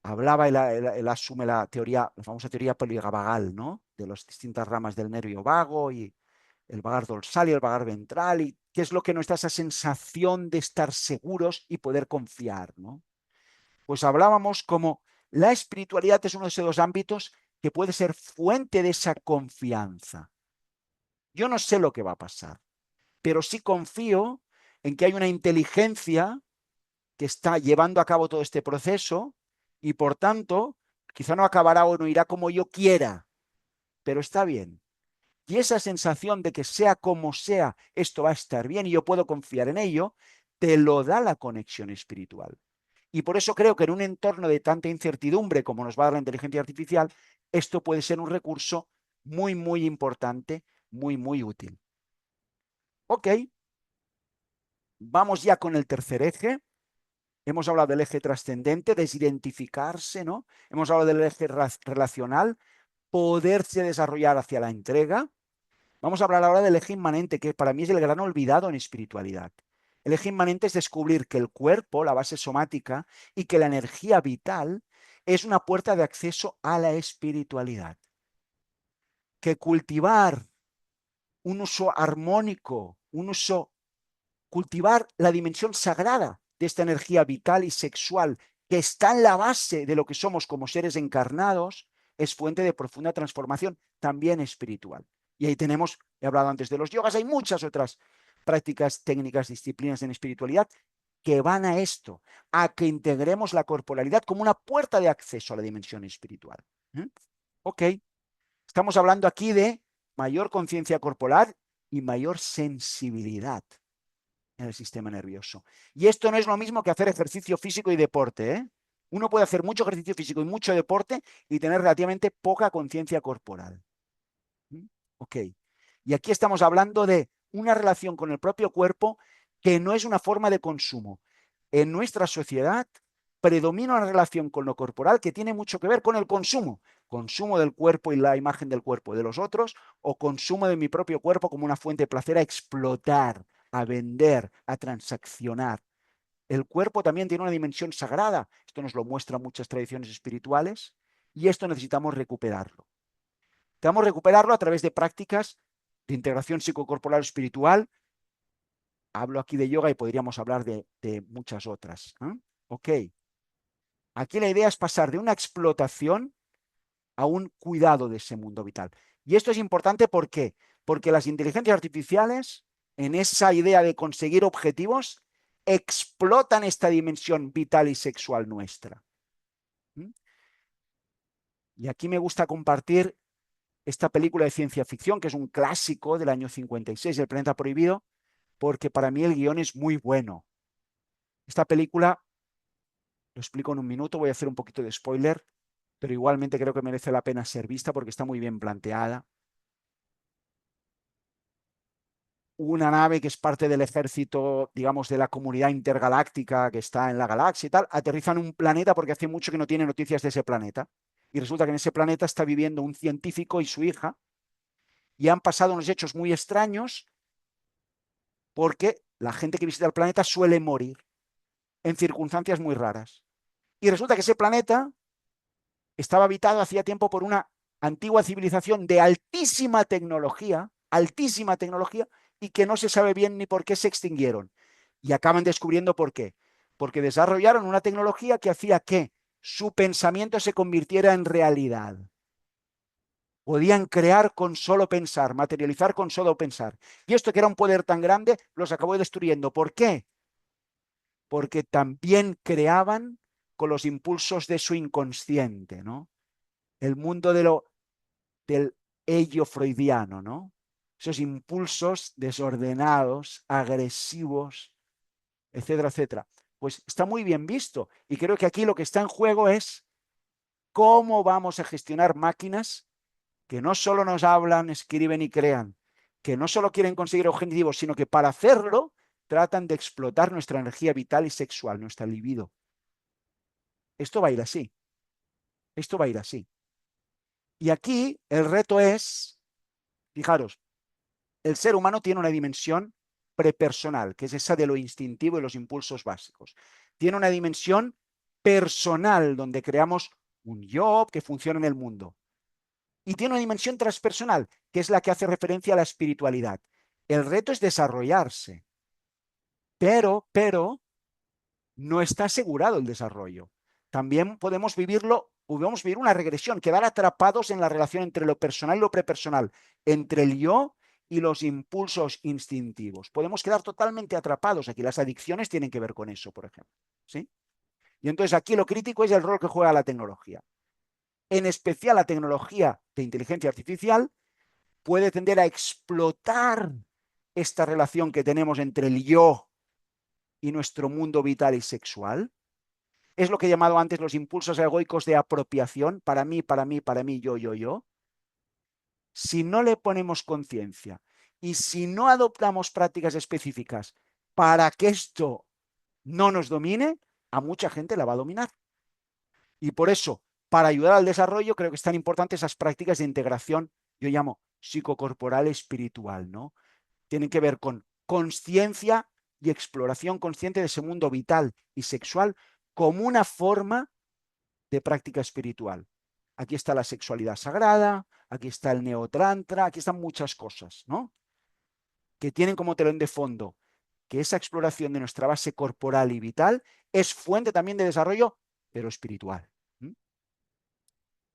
[SPEAKER 2] hablaba, él asume la teoría, la famosa teoría polivagal, ¿no?, de las distintas ramas del nervio vago y el vagar dorsal y el vagar ventral, y qué es lo que nos da esa sensación de estar seguros y poder confiar, ¿no? Pues hablábamos como la espiritualidad es uno de esos dos ámbitos que puede ser fuente de esa confianza. Yo no sé lo que va a pasar, pero sí confío en que hay una inteligencia que está llevando a cabo todo este proceso y por tanto quizá no acabará o no irá como yo quiera, pero está bien. Y esa sensación de que sea como sea, esto va a estar bien y yo puedo confiar en ello, te lo da la conexión espiritual. Y por eso creo que en un entorno de tanta incertidumbre como nos va a dar la inteligencia artificial, esto puede ser un recurso muy, muy importante, muy, muy útil. Ok, vamos ya con el tercer eje. Hemos hablado del eje trascendente, desidentificarse, ¿no? Hemos hablado del eje relacional, poderse desarrollar hacia la entrega. Vamos a hablar ahora del eje inmanente, que para mí es el gran olvidado en espiritualidad. El eje inmanente es descubrir que el cuerpo, la base somática, y que la energía vital es una puerta de acceso a la espiritualidad. Que cultivar un uso armónico, cultivar la dimensión sagrada de esta energía vital y sexual que está en la base de lo que somos como seres encarnados, es fuente de profunda transformación, también espiritual. Y ahí tenemos, he hablado antes de los yogas, hay muchas otras prácticas, técnicas, disciplinas en espiritualidad que van a esto, a que integremos la corporalidad como una puerta de acceso a la dimensión espiritual. Ok, estamos hablando aquí de mayor conciencia corporal y mayor sensibilidad en el sistema nervioso. Y esto no es lo mismo que hacer ejercicio físico y deporte, ¿eh? Uno puede hacer mucho ejercicio físico y mucho deporte y tener relativamente poca conciencia corporal. Ok. Y aquí estamos hablando de una relación con el propio cuerpo que no es una forma de consumo. En nuestra sociedad predomina una relación con lo corporal que tiene mucho que ver con el consumo. Consumo del cuerpo y la imagen del cuerpo de los otros, o consumo de mi propio cuerpo como una fuente de placer a explotar, a vender, a transaccionar. El cuerpo también tiene una dimensión sagrada. Esto nos lo muestran muchas tradiciones espirituales y esto necesitamos recuperarlo. Necesitamos recuperarlo a través de prácticas de integración psicocorporal espiritual. Hablo aquí de yoga y podríamos hablar de muchas otras. Ok. Aquí la idea es pasar de una explotación a un cuidado de ese mundo vital. Y esto es importante, ¿por qué? Porque las inteligencias artificiales, en esa idea de conseguir objetivos, explotan esta dimensión vital y sexual nuestra. Y aquí me gusta compartir esta película de ciencia ficción, que es un clásico del año 56, El planeta prohibido, porque para mí el guión es muy bueno. Esta película, lo explico en un minuto, voy a hacer un poquito de spoiler, pero igualmente creo que merece la pena ser vista porque está muy bien planteada. Una nave que es parte del ejército, digamos, de la comunidad intergaláctica que está en la galaxia y tal, aterriza en un planeta porque hace mucho que no tiene noticias de ese planeta. Y resulta que en ese planeta está viviendo un científico y su hija, y han pasado unos hechos muy extraños porque la gente que visita el planeta suele morir en circunstancias muy raras. Y resulta que ese planeta estaba habitado hacía tiempo por una antigua civilización de altísima tecnología, y que no se sabe bien ni por qué se extinguieron. Y acaban descubriendo por qué. Porque desarrollaron una tecnología que hacía que su pensamiento se convirtiera en realidad. Podían crear con solo pensar, materializar con solo pensar. Y esto, que era un poder tan grande, los acabó destruyendo. ¿Por qué? Porque también creaban con los impulsos de su inconsciente, ¿no? El mundo del ello freudiano, ¿no? Esos impulsos desordenados, agresivos, etcétera, etcétera. Pues está muy bien visto. Y creo que aquí lo que está en juego es cómo vamos a gestionar máquinas que no solo nos hablan, escriben y crean, que no solo quieren conseguir objetivos, sino que para hacerlo tratan de explotar nuestra energía vital y sexual, nuestra libido. Esto va a ir así. Esto va a ir así. Y aquí el reto es, fijaros, el ser humano tiene una dimensión prepersonal, que es esa de lo instintivo y los impulsos básicos. Tiene una dimensión personal, donde creamos un yo que funciona en el mundo. Y tiene una dimensión transpersonal, que es la que hace referencia a la espiritualidad. El reto es desarrollarse, pero no está asegurado el desarrollo. También podemos vivir una regresión, quedar atrapados en la relación entre lo personal y lo prepersonal, entre el yo y los impulsos instintivos. Podemos quedar totalmente atrapados aquí. Las adicciones tienen que ver con eso, por ejemplo. ¿Sí? Y entonces aquí lo crítico es el rol que juega la tecnología. En especial la tecnología de inteligencia artificial, puede tender a explotar esta relación que tenemos entre el yo y nuestro mundo vital y sexual. Es lo que he llamado antes los impulsos egoicos de apropiación, para mí, para mí, para mí, yo. Si no le ponemos conciencia y si no adoptamos prácticas específicas para que esto no nos domine, a mucha gente la va a dominar. Y por eso, para ayudar al desarrollo, creo que es tan importante esas prácticas de integración, yo llamo psicocorporal espiritual, ¿no? Tienen que ver con conciencia y exploración consciente de ese mundo vital y sexual como una forma de práctica espiritual. Aquí está la sexualidad sagrada, aquí está el neotrantra, aquí están muchas cosas, ¿no? Que tienen como telón de fondo que esa exploración de nuestra base corporal y vital es fuente también de desarrollo, pero espiritual.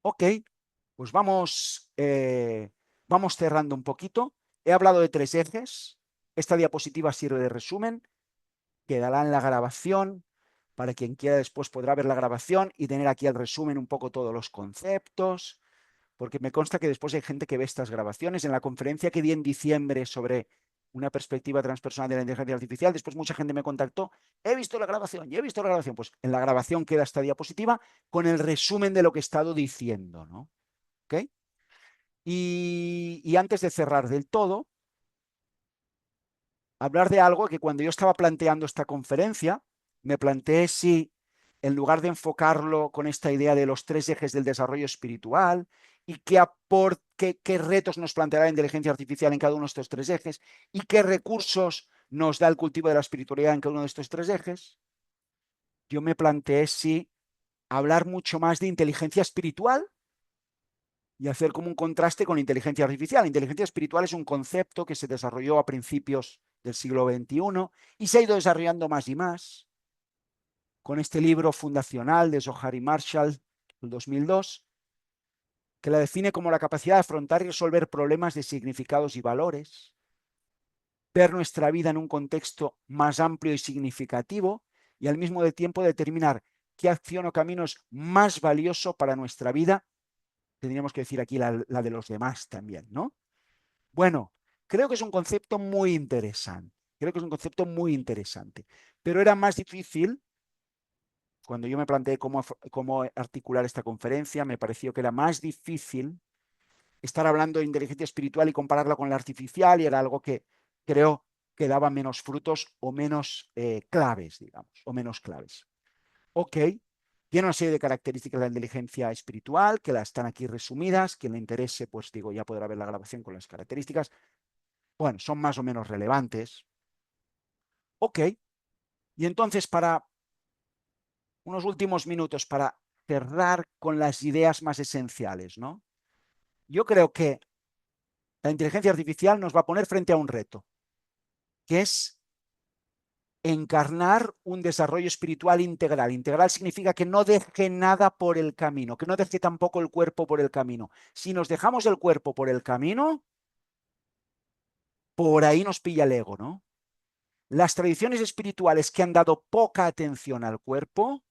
[SPEAKER 2] Ok, pues vamos cerrando un poquito. He hablado de 3 ejes. Esta diapositiva sirve de resumen. Quedará en la grabación. Para quien quiera después podrá ver la grabación y tener aquí el resumen un poco todos los conceptos, porque me consta que después hay gente que ve estas grabaciones. En la conferencia que di en diciembre sobre una perspectiva transpersonal de la inteligencia artificial, después mucha gente me contactó, he visto la grabación, y he visto la grabación. Pues en la grabación queda esta diapositiva con el resumen de lo que he estado diciendo, ¿no? ¿Ok? Y antes de cerrar del todo, hablar de algo que cuando yo estaba planteando esta conferencia, me planteé si, en lugar de enfocarlo con esta idea de los 3 ejes del desarrollo espiritual y qué retos nos planteará la inteligencia artificial en cada uno de estos 3 ejes y qué recursos nos da el cultivo de la espiritualidad en cada uno de estos 3 ejes, yo me planteé si hablar mucho más de inteligencia espiritual y hacer como un contraste con la inteligencia artificial. La inteligencia espiritual es un concepto que se desarrolló a principios del siglo XXI y se ha ido desarrollando más y más, con este libro fundacional de Zohar y Marshall, del 2002, que la define como la capacidad de afrontar y resolver problemas de significados y valores, ver nuestra vida en un contexto más amplio y significativo y al mismo tiempo determinar qué acción o camino es más valioso para nuestra vida. Tendríamos que decir aquí la de los demás también, ¿no? Bueno, creo que es un concepto muy interesante. Creo que es un concepto muy interesante. Pero era más difícil, cuando yo me planteé cómo articular esta conferencia, me pareció que era más difícil estar hablando de inteligencia espiritual y compararla con la artificial, y era algo que creo que daba menos frutos o menos claves, digamos, o menos claves. Ok, tiene una serie de características de la inteligencia espiritual que las están aquí resumidas. Quien le interese, pues digo, ya podrá ver la grabación con las características. Bueno, son más o menos relevantes. Ok, y entonces para unos últimos minutos, para cerrar con las ideas más esenciales, ¿no? Yo creo que la inteligencia artificial nos va a poner frente a un reto, que es encarnar un desarrollo espiritual integral. Integral significa que no deje nada por el camino, que no deje tampoco el cuerpo por el camino. Si nos dejamos el cuerpo por el camino, por ahí nos pilla el ego, ¿no? Las tradiciones espirituales que han dado poca atención al cuerpo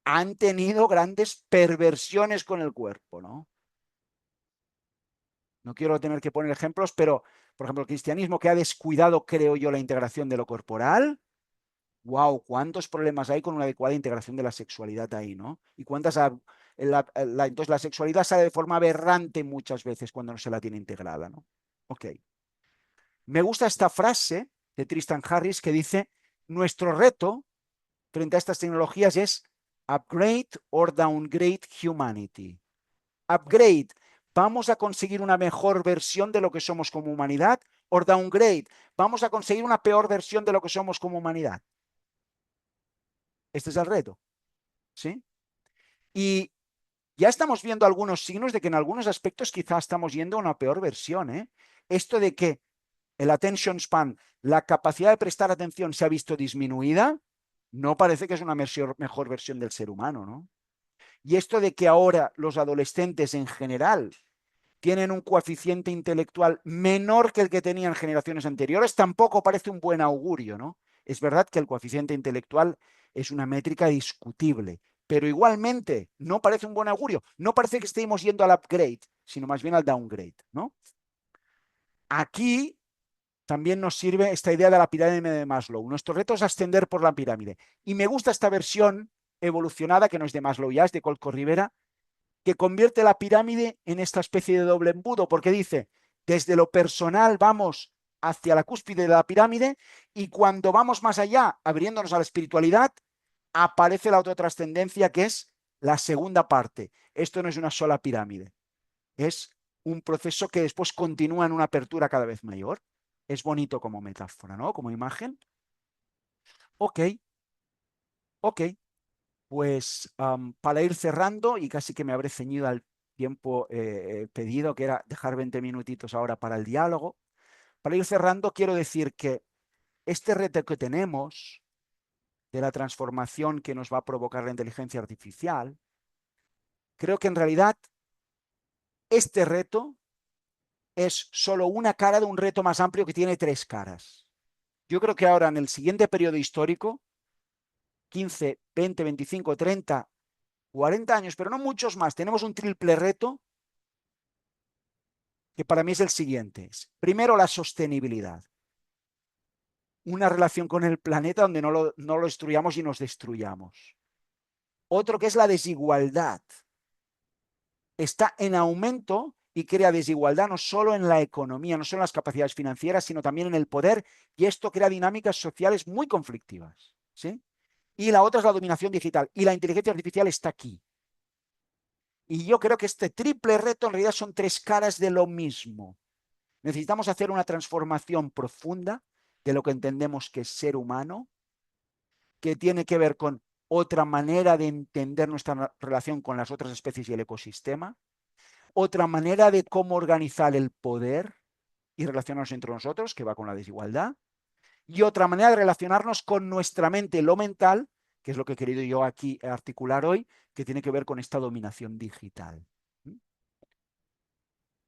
[SPEAKER 2] han tenido grandes perversiones con el cuerpo, ¿no? No quiero tener que poner ejemplos, pero, por ejemplo, el cristianismo que ha descuidado, creo yo, la integración de lo corporal. Wow, cuántos problemas hay con una adecuada integración de la sexualidad ahí, ¿no? Y cuántas... entonces la sexualidad sale de forma aberrante muchas veces cuando no se la tiene integrada, ¿no? Ok. Me gusta esta frase de Tristan Harris que dice, nuestro reto frente a estas tecnologías es upgrade or downgrade humanity. Upgrade, vamos a conseguir una mejor versión de lo que somos como humanidad, o downgrade, vamos a conseguir una peor versión de lo que somos como humanidad. Este es el reto, ¿sí? Y ya estamos viendo algunos signos de que en algunos aspectos quizás estamos yendo a una peor versión, ¿eh? Esto de que el attention span, la capacidad de prestar atención se ha visto disminuida, no parece que es una mejor versión del ser humano, ¿no? Y esto de que ahora los adolescentes en general tienen un coeficiente intelectual menor que el que tenían generaciones anteriores, tampoco parece un buen augurio, ¿no? Es verdad que el coeficiente intelectual es una métrica discutible, pero igualmente no parece un buen augurio. No parece que estemos yendo al upgrade, sino más bien al downgrade, ¿no? Aquí también nos sirve esta idea de la pirámide de Maslow. Nuestro reto es ascender por la pirámide. Y me gusta esta versión evolucionada, que no es de Maslow ya, es de Colco Rivera, que convierte la pirámide en esta especie de doble embudo, porque dice, desde lo personal vamos hacia la cúspide de la pirámide y cuando vamos más allá, abriéndonos a la espiritualidad, aparece la otra trascendencia que es la segunda parte. Esto no es una sola pirámide, es un proceso que después continúa en una apertura cada vez mayor. Es bonito como metáfora, ¿no? Como imagen. Ok, ok. Pues para ir cerrando, y casi que me habré ceñido al tiempo pedido, que era dejar 20 minutitos ahora para el diálogo. Para ir cerrando, quiero decir que este reto que tenemos de la transformación que nos va a provocar la inteligencia artificial, creo que en realidad este reto es solo una cara de un reto más amplio que tiene 3 caras. Yo creo que ahora en el siguiente periodo histórico, 15, 20, 25, 30, 40 años, pero no muchos más, tenemos un triple reto que para mí es el siguiente. Primero, la sostenibilidad. Una relación con el planeta donde no lo destruyamos y nos destruyamos. Otro que es la desigualdad. Está en aumento y crea desigualdad no solo en la economía, no solo en las capacidades financieras, sino también en el poder, y esto crea dinámicas sociales muy conflictivas, ¿sí? Y la otra es la dominación digital, y la inteligencia artificial está aquí. Y yo creo que este triple reto en realidad son 3 caras de lo mismo. Necesitamos hacer una transformación profunda de lo que entendemos que es ser humano, que tiene que ver con otra manera de entender nuestra relación con las otras especies y el ecosistema, otra manera de cómo organizar el poder y relacionarnos entre nosotros, que va con la desigualdad, y otra manera de relacionarnos con nuestra mente, lo mental, que es lo que he querido yo aquí articular hoy, que tiene que ver con esta dominación digital.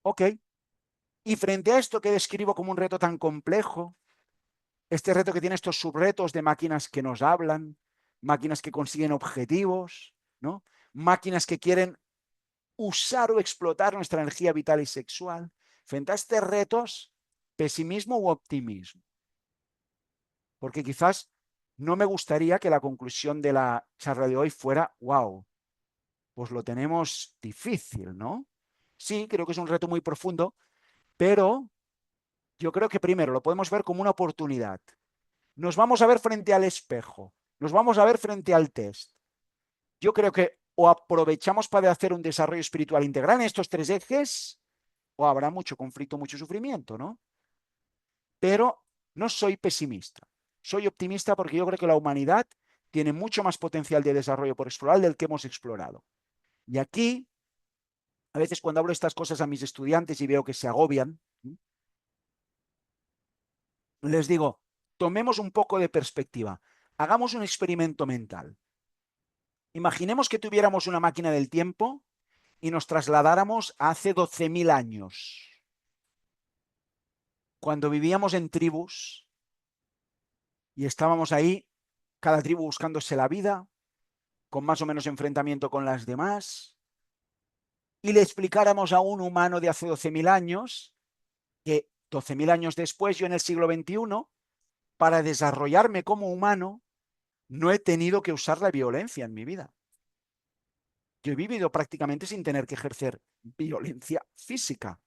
[SPEAKER 2] Ok. Y frente a esto que describo como un reto tan complejo, este reto que tiene estos subretos de máquinas que nos hablan, máquinas que consiguen objetivos, ¿no? Máquinas que quieren usar o explotar nuestra energía vital y sexual. Frente a estos retos, pesimismo u optimismo. Porque quizás no me gustaría que la conclusión de la charla de hoy fuera, wow, pues lo tenemos difícil, ¿no? Sí, creo que es un reto muy profundo, pero yo creo que primero lo podemos ver como una oportunidad. Nos vamos a ver frente al espejo, nos vamos a ver frente al test. Yo creo que o aprovechamos para hacer un desarrollo espiritual integral en estos 3 ejes, o habrá mucho conflicto, mucho sufrimiento, ¿no? Pero no soy pesimista, soy optimista porque yo creo que la humanidad tiene mucho más potencial de desarrollo por explorar del que hemos explorado. Y aquí, a veces cuando hablo estas cosas a mis estudiantes y veo que se agobian, les digo, tomemos un poco de perspectiva, hagamos un experimento mental. Imaginemos que tuviéramos una máquina del tiempo y nos trasladáramos a hace 12.000 años, cuando vivíamos en tribus y estábamos ahí, cada tribu buscándose la vida, con más o menos enfrentamiento con las demás, y le explicáramos a un humano de hace 12.000 años que 12.000 años después, yo en el siglo XXI, para desarrollarme como humano, no he tenido que usar la violencia en mi vida. Yo he vivido prácticamente sin tener que ejercer violencia física.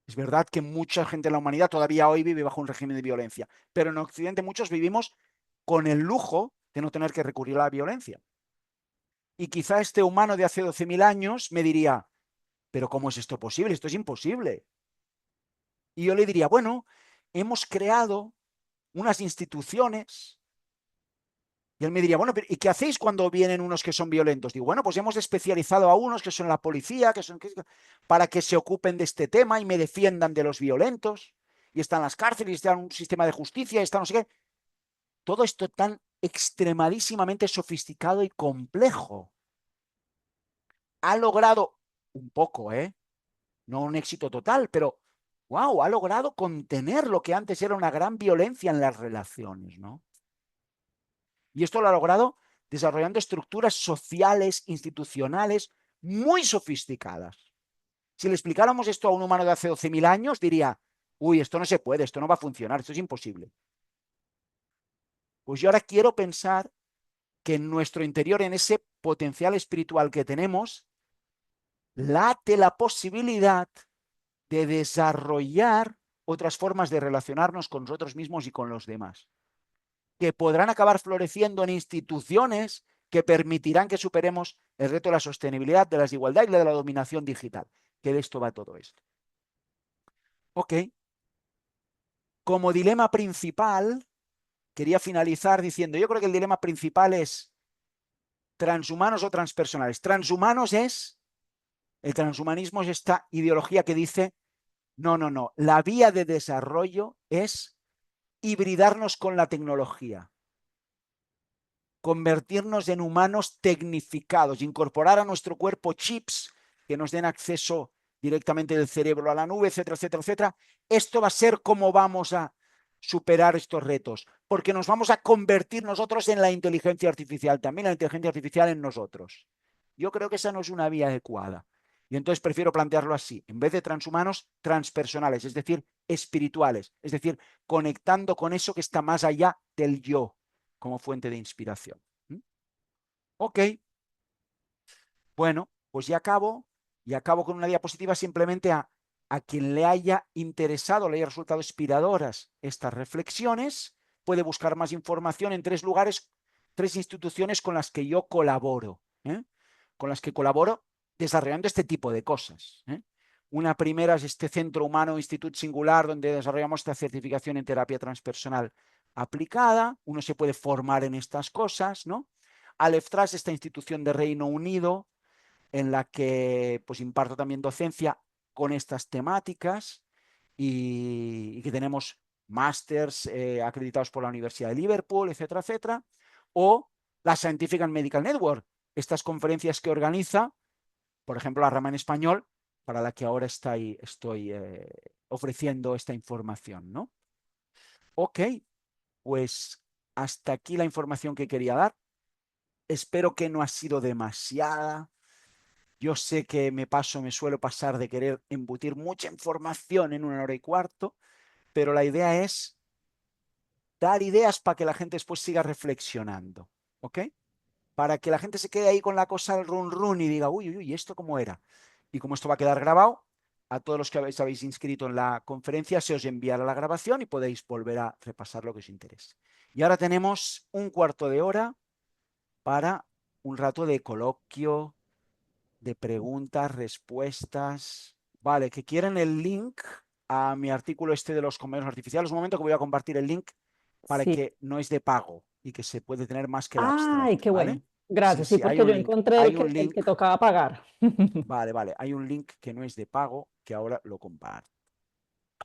[SPEAKER 2] Es verdad que mucha gente en la humanidad todavía hoy vive bajo un régimen de violencia, pero en Occidente muchos vivimos con el lujo de no tener que recurrir a la violencia. Y quizá este humano de hace 12.000 años me diría, pero ¿cómo es esto posible? Esto es imposible. Y yo le diría, bueno, hemos creado unas instituciones. Y él me diría, bueno, ¿y qué hacéis cuando vienen unos que son violentos? Digo, bueno, pues hemos especializado a unos que son la policía, para que se ocupen de este tema y me defiendan de los violentos. Y están las cárceles, y está un sistema de justicia, y está no sé qué. Todo esto tan extremadísimamente sofisticado y complejo. Ha logrado un poco, no un éxito total, pero wow, ha logrado contener lo que antes era una gran violencia en las relaciones, ¿no? Y esto lo ha logrado desarrollando estructuras sociales, institucionales, muy sofisticadas. Si le explicáramos esto a un humano de hace 12.000 años, diría, uy, esto no se puede, esto no va a funcionar, esto es imposible. Pues yo ahora quiero pensar que en nuestro interior, en ese potencial espiritual que tenemos, late la posibilidad de desarrollar otras formas de relacionarnos con nosotros mismos y con los demás, que podrán acabar floreciendo en instituciones que permitirán que superemos el reto de la sostenibilidad, de la desigualdad y de la dominación digital, que de esto va todo esto. Ok. Como dilema principal, quería finalizar diciendo, yo creo que el dilema principal es transhumanos o transpersonales. Transhumanos es, el transhumanismo es esta ideología que dice, no, no, no, la vía de desarrollo es hibridarnos con la tecnología, convertirnos en humanos tecnificados, incorporar a nuestro cuerpo chips que nos den acceso directamente del cerebro a la nube, etcétera, etcétera, etcétera. Esto va a ser cómo vamos a superar estos retos, porque nos vamos a convertir nosotros en la inteligencia artificial, también la inteligencia artificial en nosotros. Yo creo que esa no es una vía adecuada. Y entonces prefiero plantearlo así, en vez de transhumanos, transpersonales, es decir, espirituales, es decir, conectando con eso que está más allá del yo, como fuente de inspiración. Ok, bueno, pues ya acabo, y acabo con una diapositiva simplemente a quien le haya interesado, le haya resultado inspiradoras estas reflexiones, puede buscar más información en 3 lugares, 3 instituciones con las que yo colaboro, con las que colaboro desarrollando este tipo de cosas. Una primera es este Centro Humano Institut Singular, donde desarrollamos esta certificación en terapia transpersonal aplicada. Uno se puede formar en estas cosas, ¿no? Aleftras, esta institución de Reino Unido, en la que pues imparto también docencia con estas temáticas y que tenemos másters acreditados por la Universidad de Liverpool, etcétera, etcétera. O la Scientific and Medical Network, estas conferencias que organiza, por ejemplo, la rama en español, para la que ahora estoy ofreciendo esta información, ¿no? Ok, pues hasta aquí la información que quería dar. Espero que no ha sido demasiada. Yo sé que me suelo pasar de querer embutir mucha información en 1 hora y cuarto, pero la idea es dar ideas para que la gente después siga reflexionando, ¿ok? Para que la gente se quede ahí con la cosa al run run y diga, uy, uy, uy, ¿esto cómo era? Y como esto va a quedar grabado, a todos los que habéis inscrito en la conferencia se os enviará la grabación y podéis volver a repasar lo que os interese. Y ahora tenemos 1/4 de hora para un rato de coloquio, de preguntas, respuestas. Vale, que quieren el link a mi artículo este de los convenios artificiales. Un momento que voy a compartir el link para
[SPEAKER 1] Sí.
[SPEAKER 2] que no es de pago y que se puede tener más que el
[SPEAKER 1] Ay,
[SPEAKER 2] abstract,
[SPEAKER 1] qué
[SPEAKER 2] ¿vale?
[SPEAKER 1] bueno.
[SPEAKER 2] Sí,
[SPEAKER 1] Gracias. Sí,
[SPEAKER 2] sí, hay
[SPEAKER 1] porque
[SPEAKER 2] un
[SPEAKER 1] yo
[SPEAKER 2] link.
[SPEAKER 1] encontré
[SPEAKER 2] Hay un
[SPEAKER 1] el
[SPEAKER 2] link.
[SPEAKER 1] que tocaba pagar.
[SPEAKER 2] Vale, vale. Hay un link que no es de pago que ahora lo comparto.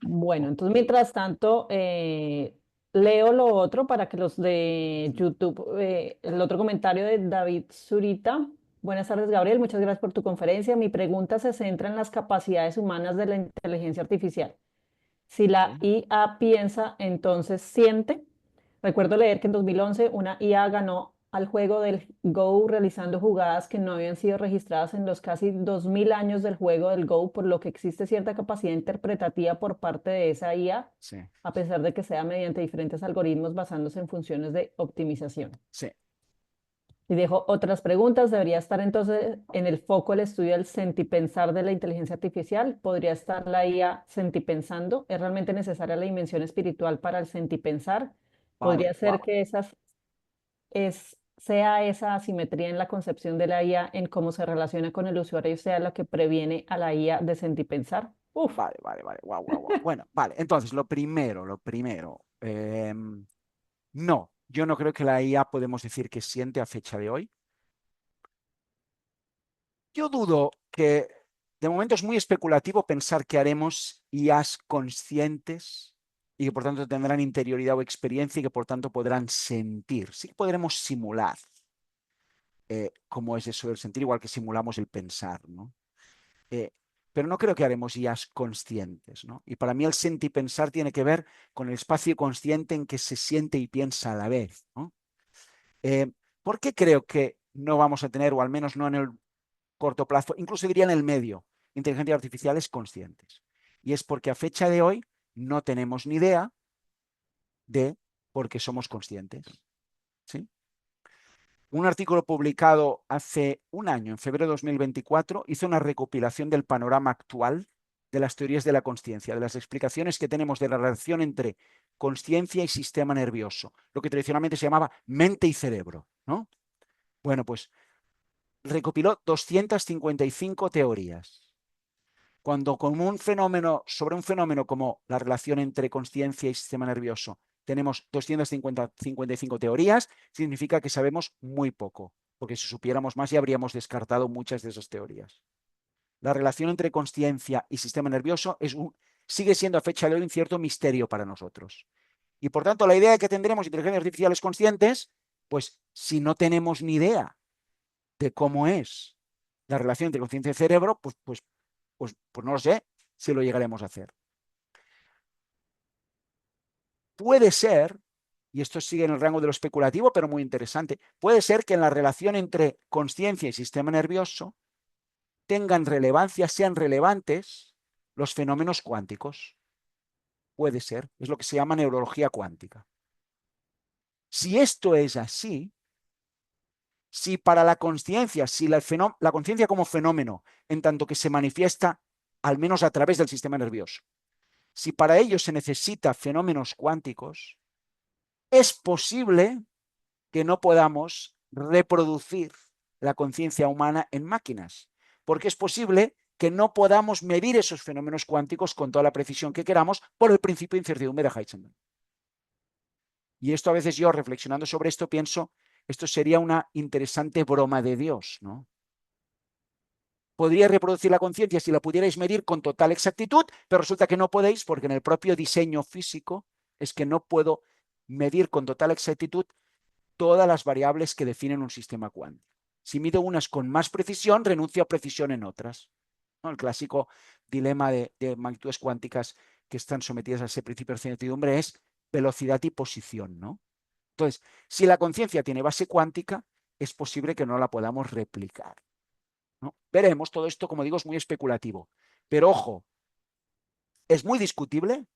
[SPEAKER 1] Bueno, entonces
[SPEAKER 2] Ok.
[SPEAKER 1] mientras tanto, leo lo otro para que los de
[SPEAKER 2] Mm,
[SPEAKER 1] YouTube, el otro comentario de David Zurita. Buenas tardes, Gabriel. Muchas gracias por tu conferencia. Mi pregunta se centra en las capacidades humanas de la inteligencia artificial. Si la
[SPEAKER 2] ok.
[SPEAKER 1] IA piensa, entonces siente. Recuerdo leer que en 2011 una IA ganó al juego del Go realizando jugadas que no habían sido registradas en los casi 2000 años del juego del Go, por lo que existe cierta capacidad interpretativa por parte de esa IA,
[SPEAKER 2] Sí,
[SPEAKER 1] a pesar de que sea mediante diferentes algoritmos basándose en funciones de optimización.
[SPEAKER 2] sí.
[SPEAKER 1] Y dejo otras preguntas. ¿Debería estar entonces en el foco el estudio del sentipensar de la inteligencia artificial? ¿Podría estar la IA sentipensando? ¿Es realmente necesaria la dimensión espiritual para el sentipensar?
[SPEAKER 2] Vale,
[SPEAKER 1] ¿Podría ser que sea esa asimetría en la concepción de la IA en cómo se relaciona con el usuario, sea lo que previene a la IA de sentipensar? Uf,
[SPEAKER 2] vale, vale, vale. Guau, guau, guau. Bueno, vale. Entonces, lo primero. No, yo no creo que la IA podemos decir que siente a fecha de hoy. Yo dudo que, de momento es muy especulativo pensar que haremos IAs conscientes y que por tanto tendrán interioridad o experiencia y que por tanto podrán sentir. Sí que podremos simular cómo es eso del sentir, igual que simulamos el pensar, ¿no? Eh, pero no creo que haremos IAs conscientes, ¿no? Y para mí el sentipensar tiene que ver con el espacio consciente en que se siente y piensa a la vez, ¿no? Eh, ¿Por qué creo que no vamos a tener, o al menos no en el corto plazo, incluso diría en el medio, inteligencias artificiales conscientes. Y es porque a fecha de hoy no tenemos ni idea de por qué somos conscientes. ¿Sí? Un artículo publicado hace un año, en febrero de 2024, hizo una recopilación del panorama actual de las teorías de la consciencia, de las explicaciones que tenemos de la relación entre consciencia y sistema nervioso, lo que tradicionalmente se llamaba mente y cerebro, ¿no? Bueno, pues recopiló 255 teorías. Cuando sobre un fenómeno como la relación entre consciencia y sistema nervioso tenemos 255 teorías, significa que sabemos muy poco, porque si supiéramos más ya habríamos descartado muchas de esas teorías. La relación entre consciencia y sistema nervioso sigue siendo a fecha de hoy un cierto misterio para nosotros. Y por tanto, la idea de que tendremos inteligencias artificiales conscientes, pues si no tenemos ni idea de cómo es la relación entre conciencia y cerebro, pues no lo sé si lo llegaremos a hacer. Puede ser, y esto sigue en el rango de lo especulativo, pero muy interesante, puede ser que en la relación entre consciencia y sistema nervioso tengan relevancia, sean relevantes los fenómenos cuánticos. Puede ser, es lo que se llama neurología cuántica. Si esto es así, si para la conciencia, si la conciencia como fenómeno, en tanto que se manifiesta al menos a través del sistema nervioso, si para ello se necesita fenómenos cuánticos, es posible que no podamos reproducir la conciencia humana en máquinas, porque es posible que no podamos medir esos fenómenos cuánticos con toda la precisión que queramos por el principio de incertidumbre de Heisenberg. Y esto a veces yo, reflexionando sobre esto, pienso, esto sería una interesante broma de Dios, ¿no? Podría reproducir la conciencia si la pudierais medir con total exactitud, pero resulta que no podéis porque en el propio diseño físico es que no puedo medir con total exactitud todas las variables que definen un sistema cuántico. Si mido unas con más precisión, renuncio a precisión en otras, ¿no? El clásico dilema de magnitudes cuánticas que están sometidas a ese principio de incertidumbre es velocidad y posición, ¿no? Entonces, si la conciencia tiene base cuántica, es posible que no la podamos replicar, ¿no? Veremos, todo esto, como digo, es muy especulativo. Pero ojo, es muy discutible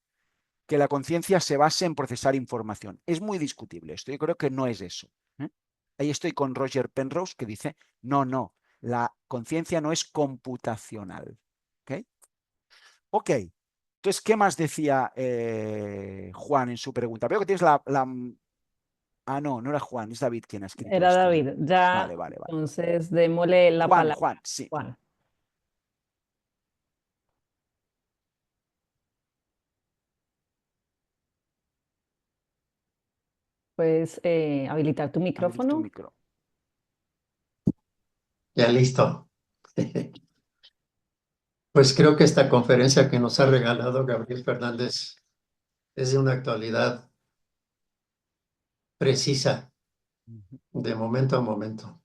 [SPEAKER 2] que la conciencia se base en procesar información. Es muy discutible esto. Yo creo que no es eso, ¿eh? Ahí estoy con Roger Penrose, que dice, no, la conciencia no es computacional. ¿Ok? Ok. Entonces, ¿qué más decía Juan en su pregunta? Veo que tienes Ah, no era Juan, es David quien ha escrito
[SPEAKER 1] Era
[SPEAKER 2] esto, ¿no?
[SPEAKER 1] David. Ya,
[SPEAKER 2] Vale.
[SPEAKER 1] entonces démosle la palabra
[SPEAKER 2] Juan,
[SPEAKER 1] a
[SPEAKER 2] sí.
[SPEAKER 1] Juan. Puedes habilitar tu
[SPEAKER 2] Habilita tu
[SPEAKER 1] micrófono.
[SPEAKER 2] micro.
[SPEAKER 4] Ya listo. Pues creo que esta conferencia que nos ha regalado Gabriel Fernández es de una actualidad precisa, de momento a momento.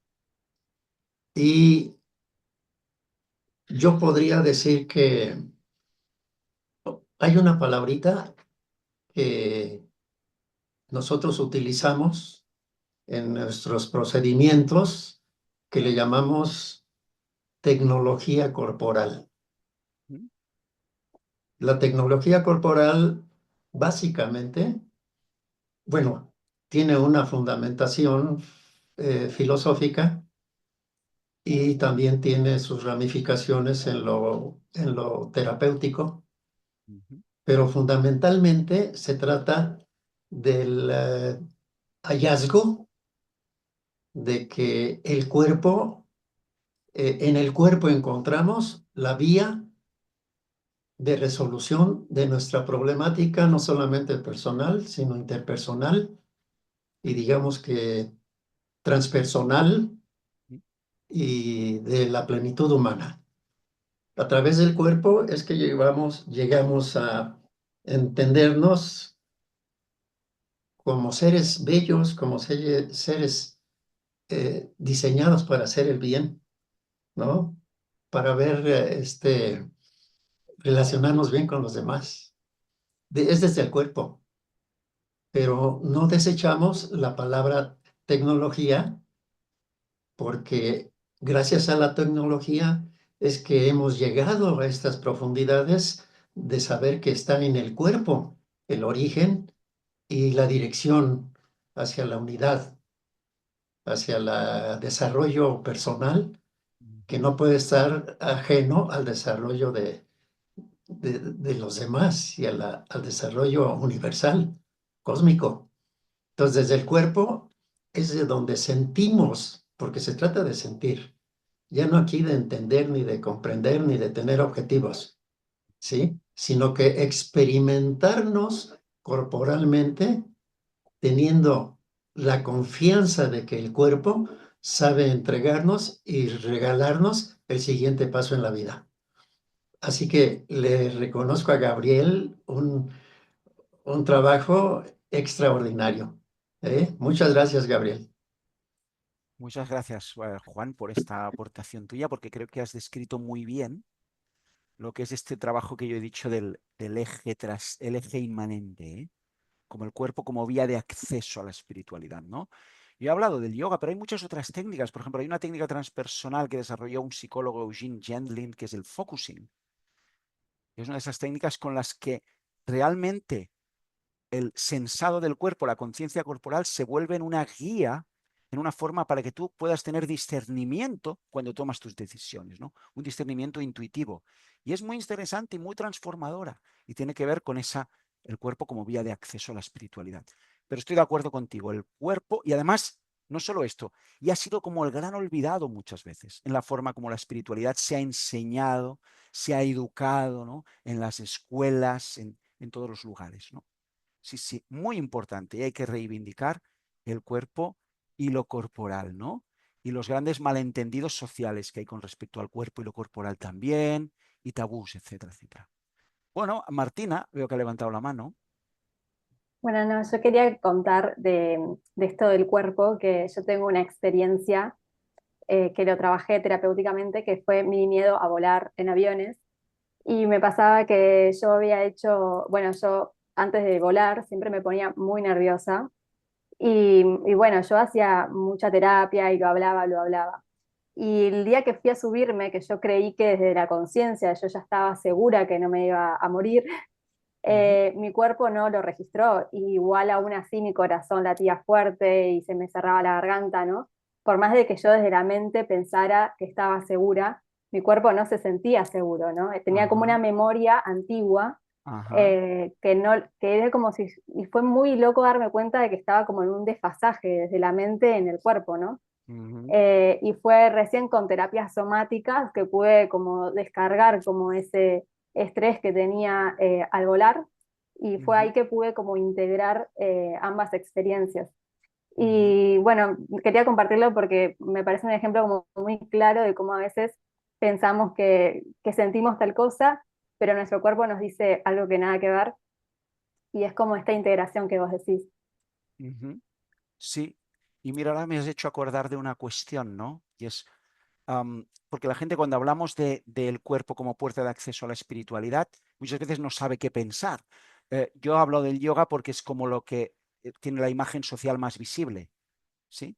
[SPEAKER 4] Y yo podría decir que hay una palabrita que nosotros utilizamos en nuestros procedimientos que le llamamos tecnología corporal. La tecnología corporal, básicamente, bueno, tiene una fundamentación filosófica y también tiene sus ramificaciones en lo terapéutico, pero fundamentalmente se trata del hallazgo de que el cuerpo, en el cuerpo encontramos la vía de resolución de nuestra problemática, no solamente personal, sino interpersonal y digamos que transpersonal y de la plenitud humana. A través del cuerpo es que llegamos a entendernos como seres bellos, como seres diseñados para hacer el bien, ¿no? Para ver, relacionarnos bien con los demás. Es desde el cuerpo, pero no desechamos la palabra tecnología porque gracias a la tecnología es que hemos llegado a estas profundidades de saber que está en el cuerpo el origen y la dirección hacia la unidad, hacia el desarrollo personal, que no puede estar ajeno al desarrollo de los demás y al desarrollo universal, cósmico. Entonces, desde el cuerpo es de donde sentimos, porque se trata de sentir, ya no aquí de entender, ni de comprender, ni de tener objetivos, ¿sí? Sino que experimentarnos corporalmente, teniendo la confianza de que el cuerpo sabe entregarnos y regalarnos el siguiente paso en la vida. Así que le reconozco a Gabriel un trabajo extraordinario. Muchas gracias, Gabriel.
[SPEAKER 2] Muchas gracias, Juan, por esta aportación tuya, porque creo que has descrito muy bien lo que es este trabajo que yo he dicho del eje, el eje inmanente, ¿eh? Como el cuerpo como vía de acceso a la espiritualidad, ¿no? Yo he hablado del yoga, pero hay muchas otras técnicas. Por ejemplo, hay una técnica transpersonal que desarrolló un psicólogo, Eugene Gendlin, que es el focusing. Es una de esas técnicas con las que realmente el sensado del cuerpo, la conciencia corporal, se vuelve en una guía, en una forma para que tú puedas tener discernimiento cuando tomas tus decisiones, ¿no? Un discernimiento intuitivo. Y es muy interesante y muy transformadora. Y tiene que ver con el cuerpo como vía de acceso a la espiritualidad. Pero estoy de acuerdo contigo, el cuerpo, y además, no solo esto, y ha sido como el gran olvidado muchas veces, en la forma como la espiritualidad se ha enseñado, se ha educado, ¿no? En las escuelas, en todos los lugares, ¿no? Sí, sí, muy importante. Y hay que reivindicar el cuerpo y lo corporal, ¿no? Y los grandes malentendidos sociales que hay con respecto al cuerpo y lo corporal también, y tabús, etcétera, etcétera. Bueno, Martina, veo que ha levantado la mano.
[SPEAKER 3] Bueno, no, yo quería contar de esto del cuerpo, que yo tengo una experiencia que lo trabajé terapéuticamente, que fue mi miedo a volar en aviones. Y me pasaba que yo había hecho, bueno, yo antes de volar siempre me ponía muy nerviosa. Y bueno, yo hacía mucha terapia y lo hablaba, lo hablaba. Y el día que fui a subirme, que yo creí que desde la conciencia yo ya estaba segura que no me iba a morir, mi cuerpo no lo registró. Y igual aún así mi corazón latía fuerte y se me cerraba la garganta, ¿no? Por más de que yo desde la mente pensara que estaba segura, mi cuerpo no se sentía seguro, ¿no? Tenía como una
[SPEAKER 2] Ajá,
[SPEAKER 3] memoria antigua
[SPEAKER 2] ajá.
[SPEAKER 3] que no, que era como si, y fue muy loco darme cuenta de que estaba como en un desfasaje desde la mente en el cuerpo, ¿no?
[SPEAKER 2] Ujú,
[SPEAKER 3] Y fue recién con terapias somáticas que pude como descargar como ese estrés que tenía al volar, y fue
[SPEAKER 2] ujú,
[SPEAKER 3] ahí que pude como integrar ambas experiencias.
[SPEAKER 2] ujú,
[SPEAKER 3] Y bueno, quería compartirlo porque me parece un ejemplo como muy claro de cómo a veces pensamos que sentimos tal cosa, pero nuestro cuerpo nos dice algo que nada que ver, y es como esta integración que vos decís.
[SPEAKER 2] ujú. Sí. Y mira, ahora me has hecho acordar de una cuestión, ¿no? Y es, porque la gente cuando hablamos del cuerpo como puerta de acceso a la espiritualidad, muchas veces no sabe qué pensar. Yo hablo del yoga porque es como lo que tiene la imagen social más visible, ¿sí?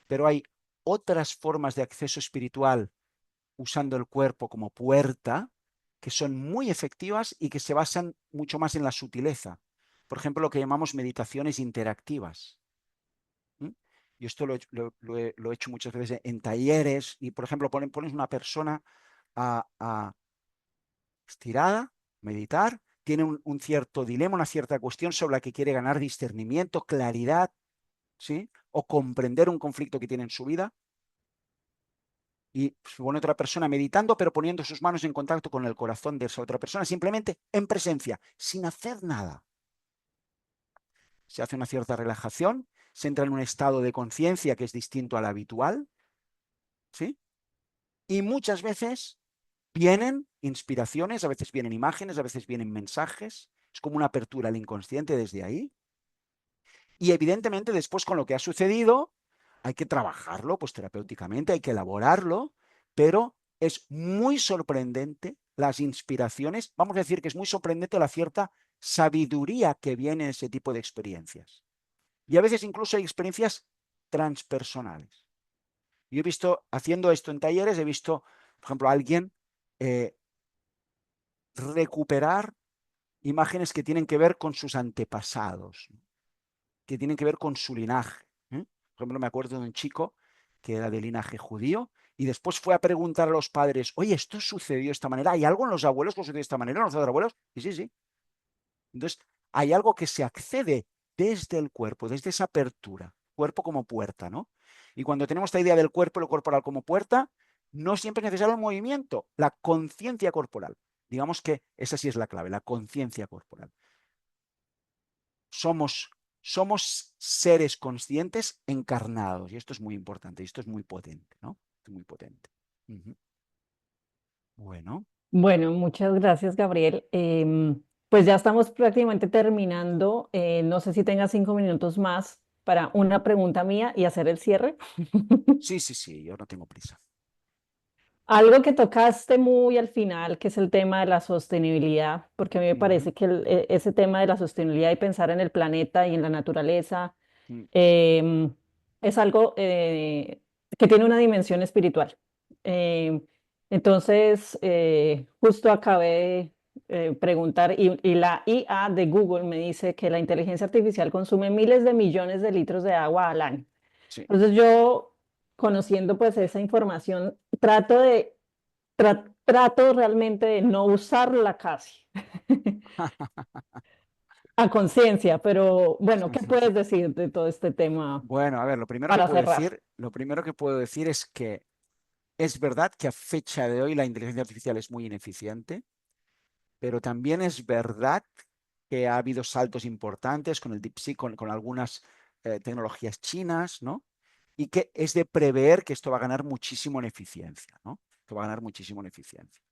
[SPEAKER 2] Pero hay otras formas de acceso espiritual usando el cuerpo como puerta que son muy efectivas y que se basan mucho más en la sutileza. Por ejemplo, lo que llamamos meditaciones interactivas. ¿Mm? Y esto lo he hecho muchas veces en talleres y, por ejemplo, pones una persona a estirada, meditar, tiene un cierto dilema, una cierta cuestión sobre la que quiere ganar discernimiento, claridad, ¿sí? O comprender un conflicto que tiene en su vida. Y se pone otra persona meditando, pero poniendo sus manos en contacto con el corazón de esa otra persona, simplemente en presencia, sin hacer nada. Se hace una cierta relajación, se entra en un estado de conciencia que es distinto al habitual, ¿sí? Y muchas veces vienen inspiraciones, a veces vienen imágenes, a veces vienen mensajes. Es como una apertura al inconsciente desde ahí. Y evidentemente después con lo que ha sucedido hay que trabajarlo pues terapéuticamente, hay que elaborarlo, pero es muy sorprendente las inspiraciones, vamos a decir que es muy sorprendente la cierta sabiduría que viene en ese tipo de experiencias. Y a veces incluso hay experiencias transpersonales. Yo he visto, haciendo esto en talleres, he visto, por ejemplo, a alguien recuperar imágenes que tienen que ver con sus antepasados, ¿no? Que tienen que ver con su linaje. Por ejemplo, me acuerdo de un chico que era de linaje judío y después fue a preguntar a los padres, oye, ¿esto sucedió de esta manera? ¿Hay algo en los abuelos que sucedió de esta manera, en los abuelos? Y sí, sí. Entonces, hay algo que se accede desde el cuerpo, desde esa apertura, cuerpo como puerta, ¿no? Y cuando tenemos esta idea del cuerpo y lo corporal como puerta, no siempre es necesario el movimiento, la conciencia corporal. Digamos que esa sí es la clave, la conciencia corporal. Somos seres conscientes encarnados, y esto es muy importante, y esto es muy potente, ¿no? Es muy potente. Bueno.
[SPEAKER 1] Bueno, muchas gracias, Gabriel. Pues ya estamos prácticamente terminando. No sé si tengas 5 minutos más para una pregunta mía y hacer el cierre.
[SPEAKER 2] Sí, yo no tengo prisa.
[SPEAKER 1] Algo que tocaste muy al final, que es el tema de la sostenibilidad, porque a mí me parece que ese tema de la sostenibilidad y pensar en el planeta y en la naturaleza em, es algo que tiene una dimensión espiritual. Em, entonces, justo acabé de preguntar y la IA de Google me dice que la inteligencia artificial consume miles de millones de litros de agua al año.
[SPEAKER 2] Sí.
[SPEAKER 1] Entonces yo, conociendo pues esa información, trato realmente de no usarla casi a conciencia, pero bueno, ¿qué puedes decir de todo este tema
[SPEAKER 2] Bueno, a ver,
[SPEAKER 1] para cerrar?
[SPEAKER 2] lo primero que puedo decir es que es verdad que a fecha de hoy la inteligencia artificial es muy ineficiente, pero también es verdad que ha habido saltos importantes con el DeepSeek, con algunas tecnologías chinas, ¿no? Y que es de prever que esto va a ganar muchísimo en eficiencia, ¿no? Que va a ganar muchísimo en eficiencia.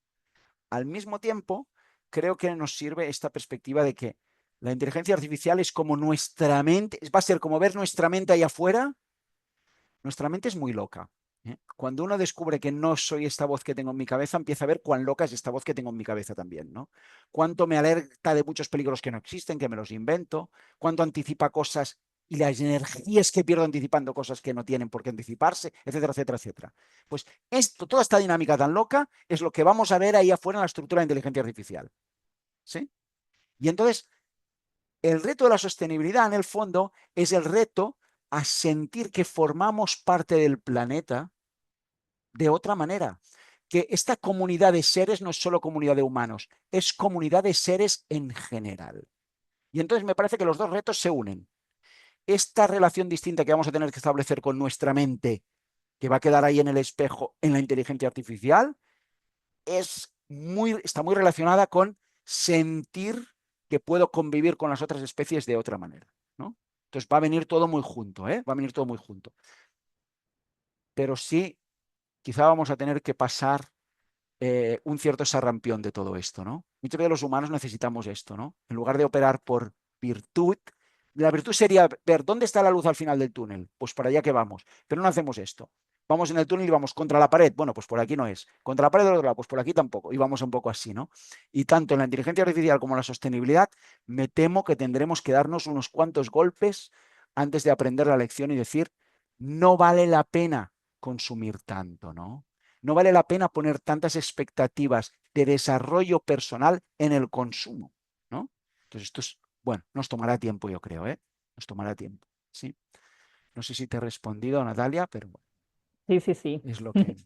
[SPEAKER 2] Al mismo tiempo, creo que nos sirve esta perspectiva de que la inteligencia artificial es como nuestra mente, va a ser como ver nuestra mente ahí afuera. Nuestra mente es muy loca. Cuando uno descubre que no soy esta voz que tengo en mi cabeza, empieza a ver cuán loca es esta voz que tengo en mi cabeza también, ¿no? Cuánto me alerta de muchos peligros que no existen, que me los invento, cuánto anticipa cosas y las energías que pierdo anticipando cosas que no tienen por qué anticiparse, etcétera, etcétera, etcétera. Pues esto, toda esta dinámica tan loca es lo que vamos a ver ahí afuera en la estructura de inteligencia artificial. ¿Sí? Y entonces, el reto de la sostenibilidad, en el fondo, es el reto a sentir que formamos parte del planeta de otra manera. Que esta comunidad de seres no es solo comunidad de humanos, es comunidad de seres en general. Y entonces me parece que los dos retos se unen. Esta relación distinta que vamos a tener que establecer con nuestra mente, que va a quedar ahí en el espejo en la inteligencia artificial, está muy relacionada con sentir que puedo convivir con las otras especies de otra manera, ¿no? Entonces va a venir todo muy junto, ¿eh? Va a venir todo muy junto. Pero sí, quizá vamos a tener que pasar un cierto sarrampión de todo esto, ¿no? Muchos de los humanos necesitamos esto, ¿no? En lugar de operar por virtud, la virtud sería ver dónde está la luz al final del túnel, pues para allá que vamos, pero no hacemos esto. Vamos en el túnel y vamos contra la pared, bueno, pues por aquí no es. Contra la pared del otro lado, pues por aquí tampoco. Y vamos un poco así, ¿no? Y tanto en la inteligencia artificial como en la sostenibilidad, me temo que tendremos que darnos unos cuantos golpes antes de aprender la lección y decir, no vale la pena consumir tanto, ¿no? No vale la pena poner tantas expectativas de desarrollo personal en el consumo, ¿no? Entonces esto es, bueno, nos tomará tiempo, yo creo, ¿eh? Nos tomará tiempo, ¿sí? No sé si te he respondido, Natalia, pero bueno,
[SPEAKER 1] Sí, sí, sí.
[SPEAKER 2] es lo que...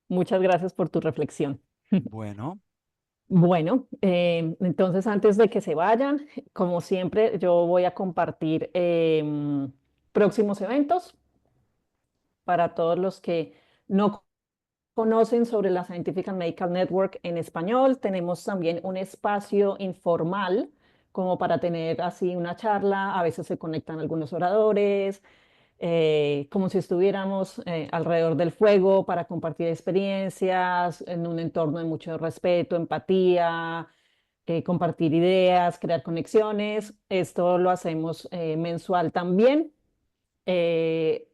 [SPEAKER 1] Muchas gracias por tu reflexión.
[SPEAKER 2] Bueno,
[SPEAKER 1] Bueno, entonces antes de que se vayan, como siempre, yo voy a compartir próximos eventos para todos los que no conocen sobre la Scientific and Medical Network en español. Tenemos también un espacio informal como para tener así una charla. A veces se conectan algunos oradores, como si estuviéramos alrededor del fuego para compartir experiencias en un entorno de mucho respeto, empatía, compartir ideas, crear conexiones. Esto lo hacemos mensual también. Eh,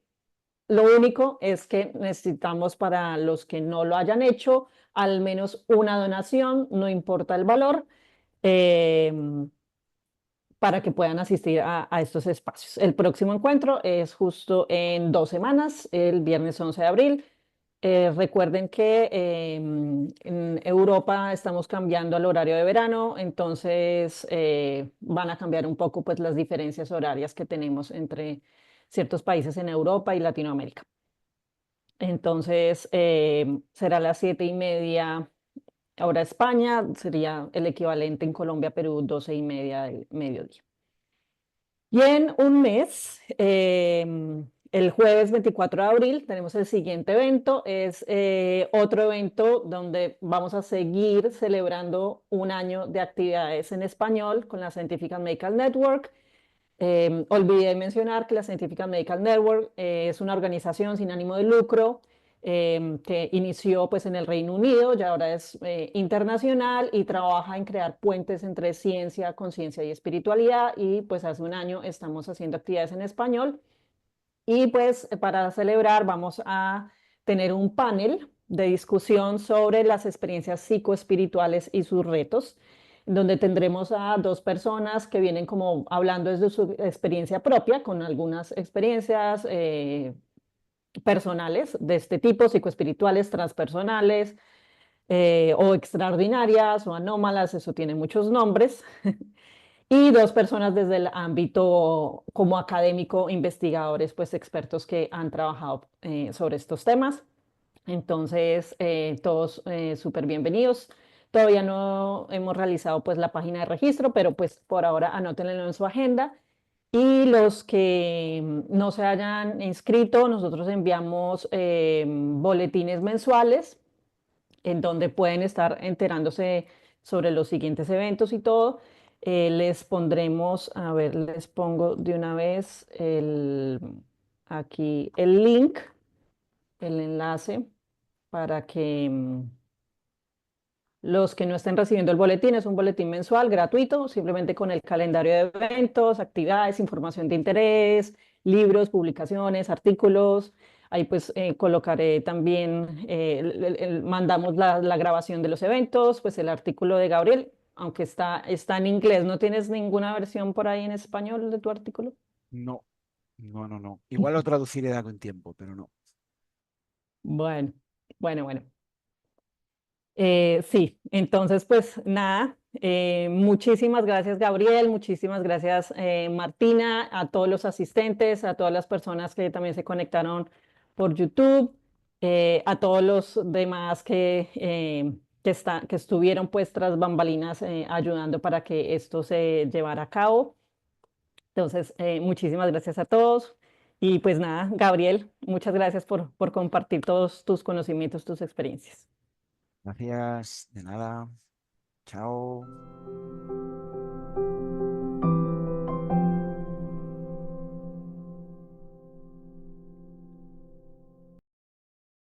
[SPEAKER 1] lo único es que necesitamos para los que no lo hayan hecho, al menos una donación, no importa el valor, eh, para que puedan asistir a estos espacios. El próximo encuentro es justo en 2 semanas, el viernes 11 de abril. Recuerden que en Europa estamos cambiando al horario de verano, entonces van a cambiar un poco pues, las diferencias horarias que tenemos entre ciertos países en Europa y Latinoamérica. Entonces será las 7:30 hora España, sería el equivalente en Colombia, Perú, 12:30 del mediodía. Y en un mes, el jueves 24 de abril, tenemos el siguiente evento. Es otro evento donde vamos a seguir celebrando un año de actividades en español con la Scientific and Medical Network. Olvidé mencionar que la Scientific and Medical Network es una organización sin ánimo de lucro que inició pues, en el Reino Unido y ahora es internacional y trabaja en crear puentes entre ciencia, conciencia y espiritualidad. Y pues hace un año estamos haciendo actividades en español. Y pues para celebrar vamos a tener un panel de discusión sobre las experiencias psicoespirituales y sus retos, donde tendremos a dos personas que vienen como hablando desde su experiencia propia, con algunas experiencias personales de este tipo, psicoespirituales, transpersonales, o extraordinarias o anómalas, eso tiene muchos nombres. Y dos personas desde el ámbito como académico, investigadores, pues expertos que han trabajado sobre estos temas. Entonces, todos súper bienvenidos. Todavía no hemos realizado pues la página de registro, pero pues por ahora anótenlo en su agenda. Y los que no se hayan inscrito, nosotros enviamos boletines mensuales en donde pueden estar enterándose sobre los siguientes eventos y todo. Les pondremos, a ver, les pongo de una vez aquí el link, el enlace, para que los que no estén recibiendo el boletín, es un boletín mensual gratuito, simplemente con el calendario de eventos, actividades, información de interés, libros, publicaciones, artículos. Ahí pues colocaré también, mandamos la grabación de los eventos, pues el artículo de Gabriel, aunque está en inglés. ¿No tienes ninguna versión por ahí en español de tu artículo?
[SPEAKER 2] No, no. Igual lo traduciré con tiempo, pero no.
[SPEAKER 1] Bueno, bueno. Sí, entonces pues nada, muchísimas gracias Gabriel, muchísimas gracias Martina, a todos los asistentes, a todas las personas que también se conectaron por YouTube, a todos los demás que estuvieron pues tras bambalinas ayudando para que esto se llevara a cabo. Entonces, muchísimas gracias a todos. Y pues nada, Gabriel, muchas gracias por compartir todos tus conocimientos, tus experiencias.
[SPEAKER 2] Gracias, de nada. Chao.